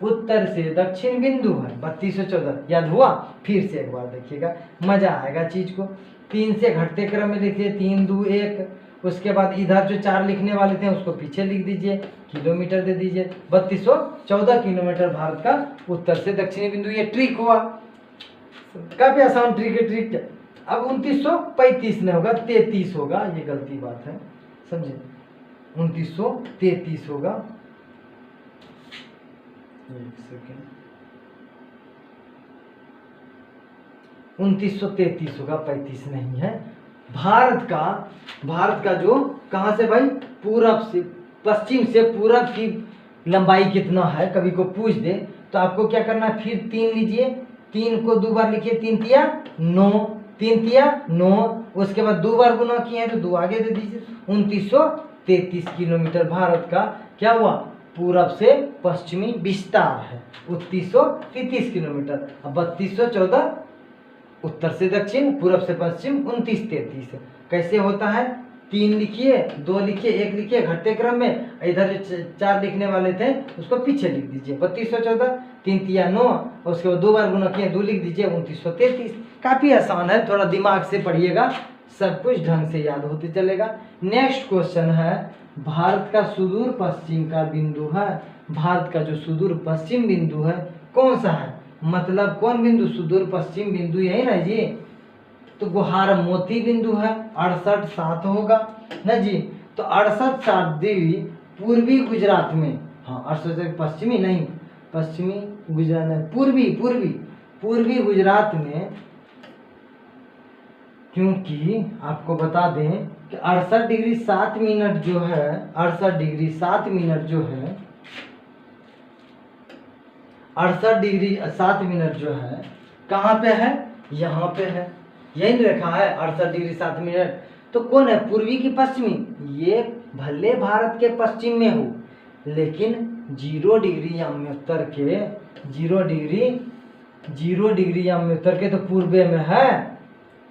उत्तर से दक्षिण बिंदु है, 3214 याद हुआ। फिर से एक बार देखिएगा, मजा आएगा चीज को। 3 से घटते क्रम में लिखिए 3 2 1, उसके बाद इधर जो 4 लिखने वाले थे उसको पीछे लिख दीजिए, किलोमीटर दे दीजिए। 3214 किलोमीटर भारत का उत्तर से दक्षिणी बिंदु। ये ट्रिक हुआ, काफी आसान ट्रिक है, ट्रिक। अब 2935 नहीं होगा, 33 होगा, ये गलती बात है, समझे, 2933 होगा। एक सेकेंड, 2933 होगा, 35 नहीं है। भारत का जो कहां से भाई, पूरब से पश्चिम से पूरब की लंबाई कितना है, कभी को पूछ दे तो आपको क्या करना है, फिर 3 लीजिए, 3 को 2 बार लिखिए, 3 तिया 9, 3 तिया 9, उसके बाद 2 बार गुना किए हैं तो 2 आगे दे दीजिए। 2933 किलोमीटर भारत का क्या हुआ, पूरब से पश्चिमी विस्तार है, 2933 किलोमीटर। अब 3214 उत्तर से दक्षिण, पूरब से पश्चिम 2933 कैसे होता है, 3 लिखिए 2 लिखिए 1 लिखिए घटते क्रम में, इधर जो 4 लिखने वाले थे उसको पीछे लिख दीजिए। 3214 3 तिया 9, और उसके बाद 2 बार गुना किए 2 लिख दीजिए, 2933। काफी आसान है, थोड़ा दिमाग से पढ़िएगा, सब कुछ ढंग से याद होते चलेगा। नेक्स्ट क्वेश्चन है, भारत का सुदूर पश्चिम का बिंदु है, भारत का जो सुदूर पश्चिम बिंदु है कौन सा है, मतलब कौन बिंदु, सुदूर पश्चिम बिंदु यही ना जी, तो गोहार मोती बिंदु है, 68 होगा ना जी। तो 68 पूर्वी गुजरात में, हाँ 68 पश्चिमी नहीं, पश्चिमी गुजरात में, पूर्वी गुजरात में, क्योंकि आपको बता दें कि 68 डिग्री 7 मिनट जो है, 68 डिग्री 7 मिनट जो है, 68 डिग्री 7 मिनट जो है कहाँ पे है, यहाँ पे है, यही रखा है 68 डिग्री 7 मिनट। तो कौन है, पूर्वी की पश्चिमी, ये भले भारत के पश्चिम में हो, लेकिन 0 डिग्री याम्योत्तर के, 0 डिग्री याम्योत्तर के तो पूर्वे में है,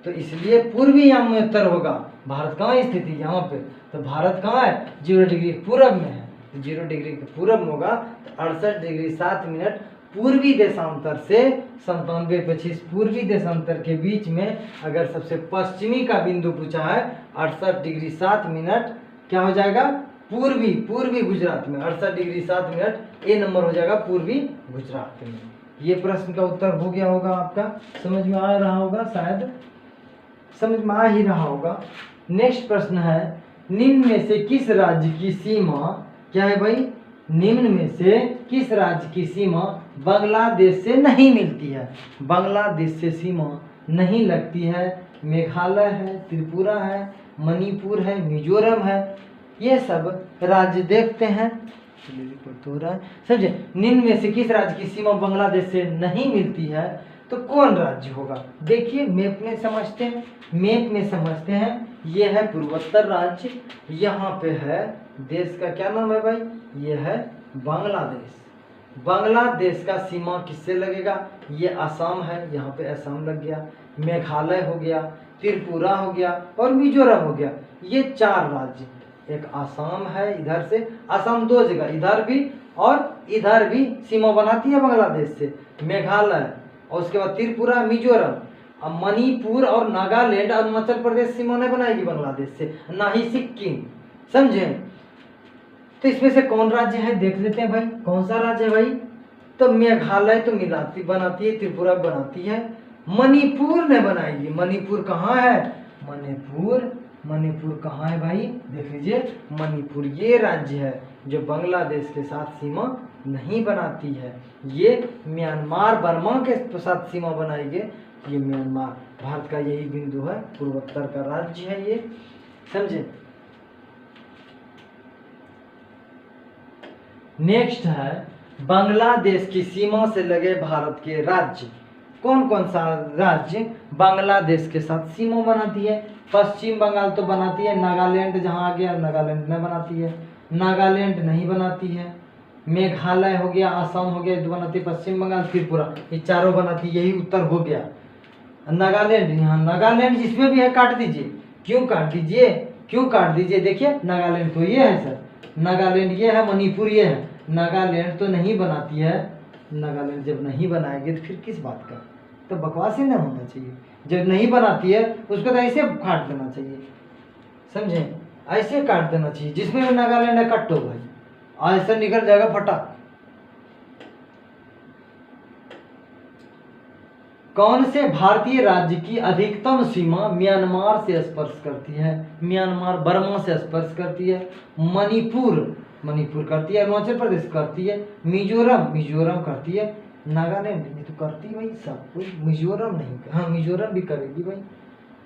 तो इसलिए पूर्वी याम्योत्तर होगा। भारत कहाँ स्थित है, यहाँ पे, तो भारत कहाँ है, 0 डिग्री पूरब में है, तो 0 डिग्री का पूरब में होगा तो 68 डिग्री 7 मिनट पूर्वी देशांतर से 97-25 पूर्वी देशांतर के बीच में अगर सबसे पश्चिमी का बिंदु पूछा है 68 डिग्री 7 मिनट क्या हो जाएगा पूर्वी गुजरात में 68 डिग्री 7 मिनट ए नंबर हो जाएगा पूर्वी गुजरात में। ये प्रश्न का उत्तर हो गया होगा आपका, समझ में आ रहा होगा, शायद समझ में आ ही रहा होगा। नेक्स्ट प्रश्न है निम्न में से किस राज्य की सीमा क्या है भाई, निम्न में से किस राज्य की सीमा बांग्लादेश से नहीं मिलती है, बांग्लादेश से सीमा नहीं लगती है। मेघालय है, त्रिपुरा है, मणिपुर है, मिजोरम है, ये सब राज्य देखते हैं। समझे, निम्न में से किस राज्य की सीमा बांग्लादेश से नहीं मिलती है तो कौन राज्य होगा। देखिए मैप में समझते हैं, मैप में समझते हैं। ये है पूर्वोत्तर राज्य, यहाँ पे है देश का क्या नाम है भाई, ये है बांग्लादेश। बांग्लादेश का सीमा किससे लगेगा, ये असम है, यहाँ पे असम लग गया, मेघालय हो गया, त्रिपुरा हो गया और मिजोरम हो गया। ये 4 राज्य, एक असम है, इधर से असम 2 जगह इधर भी और इधर भी सीमा बनाती है बांग्लादेश से, मेघालय और उसके बाद त्रिपुरा, मिजोरम, मणिपुर और नागालैंड, अरुणाचल प्रदेश सीमा नहीं बनाएगी बांग्लादेश से, ना ही सिक्किम। समझे, तो इसमें से कौन राज्य है देख लेते हैं भाई, कौन सा राज्य है भाई, तो मेघालय तो मिलाती बनाती है, त्रिपुरा बनाती है, मणिपुर ने बनाएगी। मणिपुर कहाँ है, मणिपुर कहाँ है भाई, देख लीजिए मणिपुर ये राज्य है जो बांग्लादेश के साथ सीमा नहीं बनाती है। ये म्यांमार बर्मा के साथ सीमा बनाएगी, ये म्यांमार भारत का यही बिंदु है, पूर्वोत्तर का राज्य है ये। समझे, नेक्स्ट है बांग्लादेश की सीमा से लगे भारत के राज्य, कौन कौन सा राज्य बांग्लादेश के साथ सीमा बनाती है। पश्चिम बंगाल तो बनाती है, नागालैंड जहाँ आ गया नागालैंड में बनाती है, नागालैंड नहीं बनाती है, मेघालय हो गया, असम हो गया, बनाती पश्चिम बंगाल, त्रिपुरा, ये चारों बनाती, यही उत्तर हो गया। नागालैंड, यहाँ नागालैंड जिसमें भी है काट दीजिए, क्यों काट दीजिए, देखिए नागालैंड तो ये है सर, नागालैंड ये है, मणिपुर ये है, नागालैंड तो नहीं बनाती है। नागालैंड जब नहीं बनाएगी तो फिर किस बात का, तो बकवास ही ना होना चाहिए। जब नहीं बनाती है उसको तो ऐसे काट देना चाहिए, समझे, ऐसे काट देना चाहिए, जिसमें भी नागालैंड है कट्टो भाई, ऐसा निकल जाएगा फटाक। कौन से भारतीय राज्य की अधिकतम सीमा म्यांमार से स्पर्श करती है, म्यांमार बर्मा से स्पर्श करती है, मणिपुर करती है, अरुणाचल प्रदेश करती है, मिजोरम करती है, नागालैंड ये तो करती है भाई सब कुछ, मिजोरम नहीं, हाँ मिजोरम भी करेगी भाई।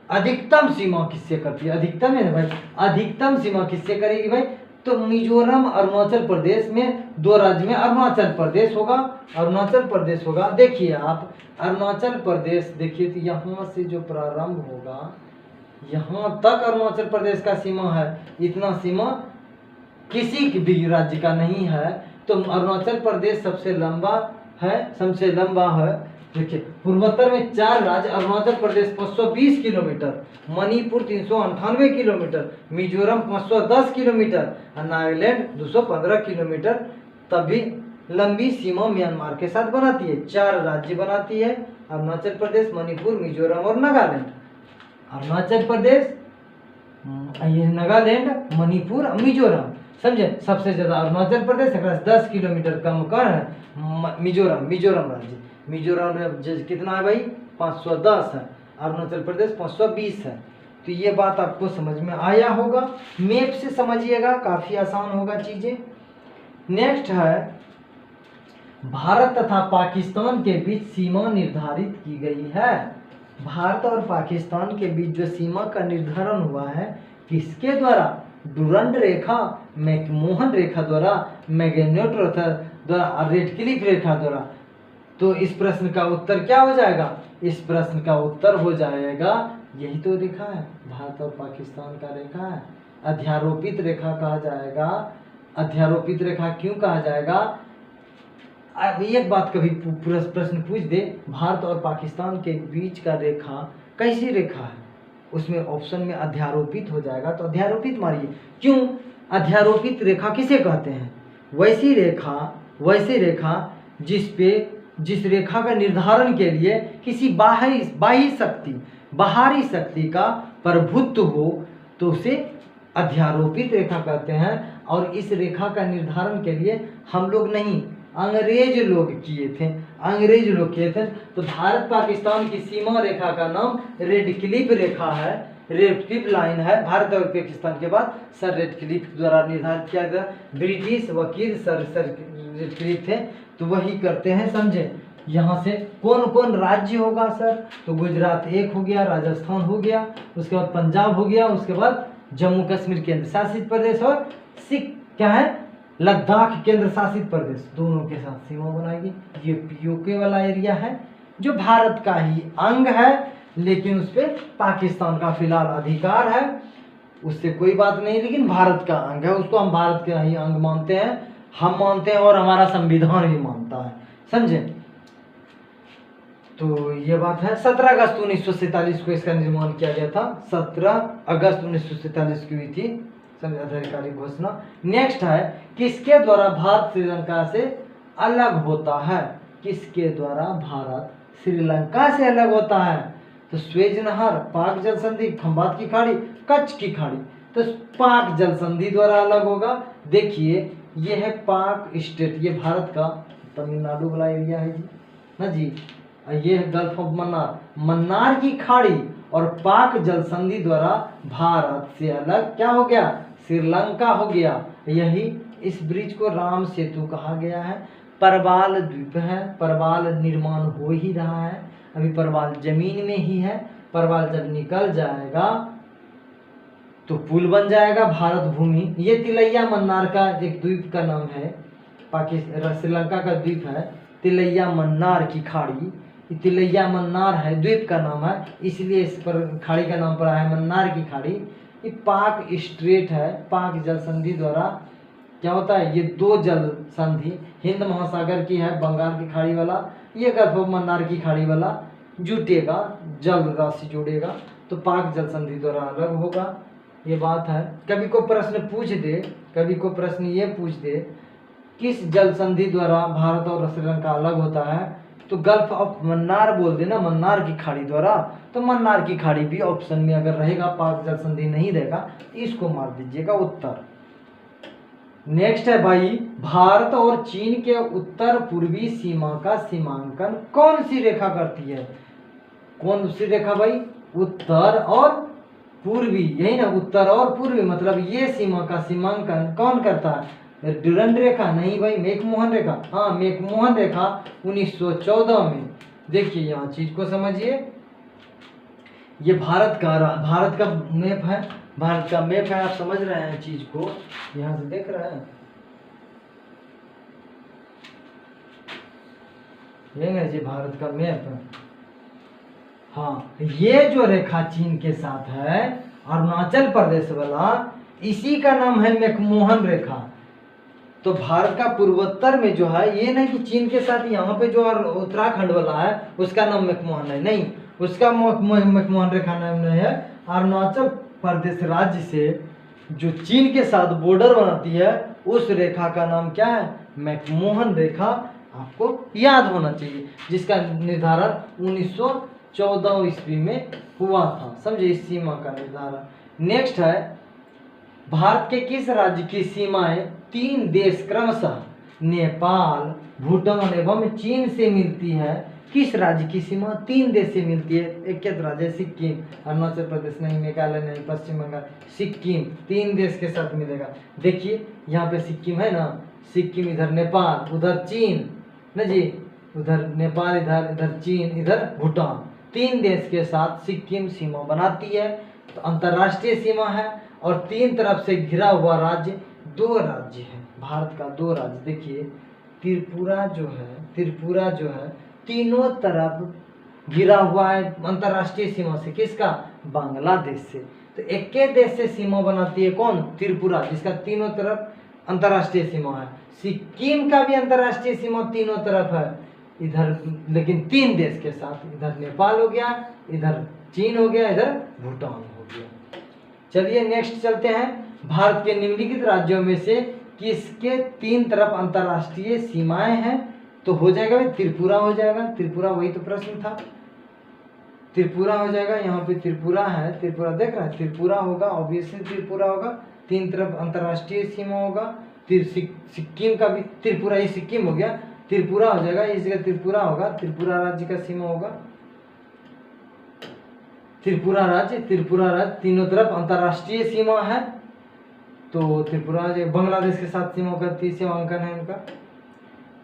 अधिकतम सीमा किससे करती है, अधिकतम है ना भाई, अधिकतम सीमा किससे करेगी भाई, तो मिजोरम अरुणाचल प्रदेश में 2 राज्य में अरुणाचल प्रदेश होगा। देखिए आप अरुणाचल प्रदेश देखिए तो यहाँ से जो प्रारंभ होगा यहाँ तक अरुणाचल प्रदेश का सीमा है, इतना सीमा किसी भी राज्य का नहीं है। तो अरुणाचल प्रदेश सबसे लंबा है। देखिए पूर्वोत्तर में 4 राज्य, Arunachal Pradesh 520 kilometre, Manipur 398 kilometre, Mizoram 510 kilometre और नागालैंड 215 किलोमीटर। तभी लंबी सीमा म्यांमार के साथ बनाती है। 4 राज्य बनाती है, अरुणाचल प्रदेश, मणिपुर, मिजोरम और नागालैंड। अरुणाचल प्रदेश, ये नागालैंड, मणिपुर, मिजोरम। समझे, सबसे ज्यादा अरुणाचल प्रदेश, 10 किलोमीटर कम कौन है, मिजोरम राज्य। मिजोरम कितना है भाई, 510 है, अरुणाचल प्रदेश 520 है। तो ये बात आपको समझ में आया होगा, मैप से समझिएगा, काफी आसान होगा चीजें। नेक्स्ट है भारत तथा पाकिस्तान के बीच सीमा निर्धारित की गई है। भारत और पाकिस्तान के बीच जो सीमा का निर्धारण हुआ है किसके द्वारा, डुरंड रेखा, मैकमोहन रेखा द्वारा, मैगेनोट रेखा द्वारा, रेड क्लिफ रेखा द्वारा। तो इस प्रश्न का उत्तर क्या हो जाएगा, इस प्रश्न का उत्तर हो जाएगा यही तो रेखा है, भारत और पाकिस्तान का रेखा है, अध्यारोपित रेखा कहा जाएगा। अध्यारोपित रेखा क्यों कहा जाएगा, अब एक बात कभी प्रश्न पूछ दे, भारत और पाकिस्तान के बीच का रेखा कैसी रेखा है, उसमें ऑप्शन में अध्यारोपित हो जाएगा, तो अध्यारोपित मारिए। क्यों, अध्यारोपित रेखा किसे कहते हैं? वैसी रेखा जिस रेखा का निर्धारण के लिए किसी बाहरी शक्ति का प्रभुत्व हो तो उसे अध्यारोपित रेखा कहते हैं। और इस रेखा का निर्धारण के लिए हम लोग नहीं, अंग्रेज लोग किए थे। तो भारत पाकिस्तान की सीमा रेखा का नाम रेड क्लिफ रेखा है, रेड क्लिफ लाइन है। भारत और पाकिस्तान के बाद सर रेड क्लिफ द्वारा निर्धारित किया गया। ब्रिटिश वकील सर रेड क्लिफ थे, तो वही करते हैं, समझे। यहाँ से कौन कौन राज्य होगा सर? तो गुजरात एक हो गया, राजस्थान हो गया, उसके बाद पंजाब हो गया, उसके बाद जम्मू कश्मीर केंद्र शासित प्रदेश और क्या है, लद्दाख केंद्र शासित प्रदेश, दोनों के साथ सीमा बनाएगी। ये पीओके वाला एरिया है जो भारत का ही अंग है, लेकिन उस पर पाकिस्तान का फिलहाल अधिकार है, उससे कोई बात नहीं, लेकिन भारत का अंग है, उसको हम भारत का ही अंग मानते हैं, हम मानते हैं और हमारा संविधान भी मानता है, समझे। तो ये बात है। 17 अगस्त 1947 को इसका निर्माण किया गया था। 17 अगस्त 1947 की हुई थी आधिकारिक घोषणा। नेक्स्ट है, किसके द्वारा भारत श्रीलंका से अलग होता है? किसके द्वारा भारत श्रीलंका से अलग होता है? तो स्वेज नहर, पाक जल संधि, खंबात की खाड़ी, कच्छ की खाड़ी। तो पाक जल संधि द्वारा अलग होगा। देखिए ये है पाक स्टेट, ये भारत का तमिलनाडु वाला एरिया है जी ना जी। ये है गल्फ ऑफ मन्नार की खाड़ी और पाक जल संधि द्वारा भारत से अलग क्या हो गया? श्रीलंका हो गया। यही इस ब्रिज को राम सेतु कहा गया है। परवाल द्वीप है, परवाल निर्माण हो ही रहा है, अभी परवाल जमीन में ही है। परवाल जब निकल जाएगा तो पुल बन जाएगा भारत भूमि। ये तिलैया मन्नार का एक द्वीप का नाम है, पाकिस्तान श्रीलंका का द्वीप है तिलैया मन्नार की खाड़ी। तिलैया मन्नार है, द्वीप का नाम है, इसलिए इस पर खाड़ी का नाम पड़ा है मन्नार की खाड़ी। ये पाक स्ट्रेट है, पाक जल संधि द्वारा क्या होता है, ये दो जल संधि हिंद महासागर की है, बंगाल की खाड़ी वाला, ये गल्फ ऑफ मन्नार की खाड़ी वाला जुटेगा, जल राशि जोड़ेगा, तो पाक जल संधि द्वारा अलग होगा। ये बात है। कभी को प्रश्न ये पूछ दे किस जल संधि द्वारा भारत और श्रीलंका अलग होता है, तो गल्फ ऑफ मन्नार बोल देना, मन्नार की खाड़ी द्वारा। तो मन्नार की खाड़ी भी ऑप्शन में अगर रहेगा, पाक जल संधि नहीं रहेगा, इसको मार दीजिएगा उत्तर। नेक्स्ट है भाई, भारत और चीन के उत्तर पूर्वी सीमा का सीमांकन कौन सी रेखा करती है? कौन सी रेखा भाई? उत्तर और पूर्वी, यही ना, उत्तर और पूर्वी, मतलब ये सीमा का सीमांकन कौन करता है? डुरंड रेखा नहीं भाई, मैकमोहन रेखा। हाँ, मैकमोहन रेखा 1914 में। देखिए यहाँ चीज को समझिए, ये भारत का मैप है, भारत का मैप है, आप समझ रहे हैं चीज को, यहाँ से देख रहे हैं, ये ना जी भारत का मैप है। हाँ, ये जो रेखा चीन के साथ है अरुणाचल प्रदेश वाला, इसी का नाम है मैकमोहन रेखा। तो भारत का पूर्वोत्तर में जो है, ये नहीं कि चीन के साथ यहाँ पे जो उत्तराखंड वाला है उसका नाम मैकमोहन है, नहीं, उसका मैकमोहन रेखा नाम नहीं है। अरुणाचल प्रदेश राज्य से जो चीन के साथ बॉर्डर बनाती है उस रेखा का नाम क्या है? मैकमोहन रेखा। आपको याद होना चाहिए, जिसका निर्धारण 1914 ईस्वी में हुआ था, समझे, इस सीमा का निर्धारण। नेक्स्ट है, भारत के किस राज्य की सीमाएं 3 देश क्रमशः नेपाल, भूटान एवं चीन से मिलती है? किस राज्य की सीमा 3 देश से मिलती है? एक राज्य सिक्किम, अरुणाचल प्रदेश नहीं, मेघालय नहीं, पश्चिम बंगाल, सिक्किम 3 देश के साथ मिलेगा। देखिए यहाँ पे सिक्किम है ना, सिक्किम, इधर नेपाल, उधर चीन ना जी, उधर नेपाल, इधर चीन, इधर भूटान, 3 देश के साथ सिक्किम सीमा बनाती है। तो अंतर्राष्ट्रीय सीमा है और 3 तरफ से घिरा हुआ राज्य 2 राज्य है, भारत का 2 राज्य। देखिए त्रिपुरा जो है तीनों तरफ घिरा हुआ है अंतर्राष्ट्रीय सीमा से, किसका? बांग्लादेश से। तो एक के देश से सीमा बनाती है कौन? त्रिपुरा, जिसका तीनों तरफ अंतर्राष्ट्रीय सीमा है। सिक्किम का भी अंतर्राष्ट्रीय सीमा तीनों तरफ है इधर, लेकिन 3 देश के साथ, इधर नेपाल हो गया, इधर चीन हो गया, इधर भूटान हो गया। चलिए नेक्स्ट चलते हैं। भारत के निम्नलिखित राज्यों में से किसके 3 तरफ अंतर्राष्ट्रीय सीमाएं हैं? तो हो जाएगा भाई त्रिपुरा हो जाएगा, त्रिपुरा वही तो प्रश्न था, त्रिपुरा हो जाएगा। यहाँ पे त्रिपुरा है, त्रिपुरा देख रहा है, त्रिपुरा होगा, ऑब्वियसली त्रिपुरा होगा, 3 तरफ अंतर्राष्ट्रीय सीमा होगा। सिक्किम का भी त्रिपुरा, ये सिक्किम हो गया, त्रिपुरा हो जाएगा, इस जगह त्रिपुरा होगा, त्रिपुरा राज्य का सीमा होगा, त्रिपुरा राज्य 3 तरफ अंतर्राष्ट्रीय सीमा है। तो त्रिपुरा बांग्लादेश के साथ सीमा का 30 अंकन है इनका।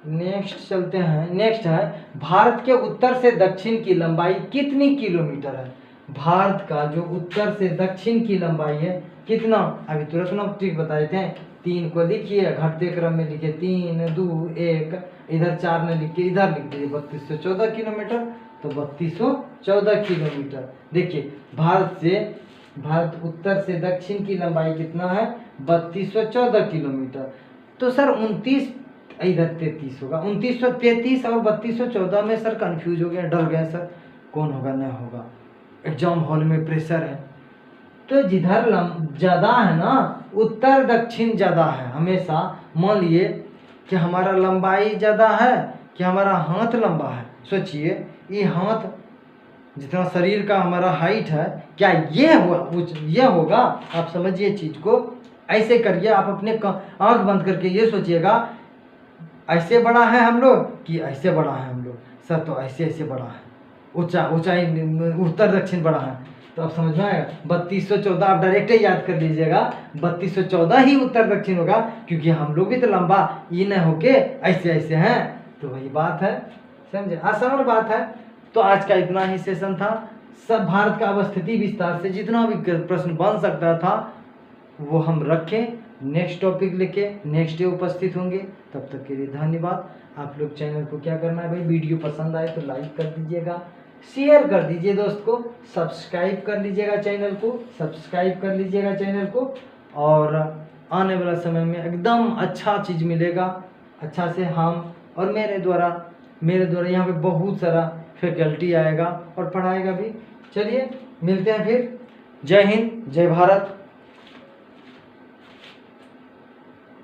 नेक्स्ट चलते हैं, नेक्स्ट है भारत के उत्तर से दक्षिण की लंबाई कितनी किलोमीटर है? भारत का जो उत्तर से दक्षिण की लंबाई है कितना? अभी तुरंत ना ट्रिक बता देते हैं, 3 को लिखिए, घटते क्रम में लिखिए, 3 2 1, इधर 4 ने लिख के इधर लिख दीजिए, 3214 किलोमीटर। तो 3214 किलोमीटर। देखिए भारत उत्तर से दक्षिण की लंबाई कितना है? 3214 किलोमीटर। तो सर 29 इधर 33 होगा, 2933 और 3214 में सर कंफ्यूज हो गया, डर गया सर कौन होगा नहीं होगा, एग्जाम हॉल में प्रेशर है। तो जिधर ज़्यादा है ना, उत्तर दक्षिण ज़्यादा है हमेशा। मान लिए कि हमारा लंबाई ज़्यादा है कि हमारा हाथ लंबा है, सोचिए ये हाथ जितना शरीर का हमारा हाइट है, क्या ये होगा? आप समझिए चीज़ को, ऐसे करिए, आप अपने आँख बंद करके ये सोचिएगा, ऐसे बड़ा है हम लोग कि ऐसे बड़ा है हम लोग? सर तो ऐसे बड़ा है, ऊंचाई उत्तर दक्षिण बड़ा है। तो आप समझ में आएगा, 3214 आप डायरेक्ट ही याद कर लीजिएगा, 3214 ही उत्तर दक्षिण होगा, क्योंकि हम लोग भी तो लंबा ये न होके ऐसे हैं। तो वही बात है, समझे, आसान बात है। तो आज का इतना ही सेशन था। सब भारत का अवस्थिति विस्तार से जितना भी प्रश्न बन सकता था वो हम रखें, नेक्स्ट टॉपिक लेके नेक्स्ट डे उपस्थित होंगे। तब तक के लिए धन्यवाद। आप लोग चैनल को क्या करना है भाई, वीडियो पसंद आए तो लाइक कर दीजिएगा, शेयर कर दीजिए दोस्त को, सब्सक्राइब कर लीजिएगा चैनल को, और आने वाला समय में एकदम अच्छा चीज़ मिलेगा, अच्छा से हम और मेरे द्वारा यहाँ पे बहुत सारा फैकल्टी आएगा और पढ़ाएगा भी। चलिए मिलते हैं फिर। जय हिंद, जय भारत।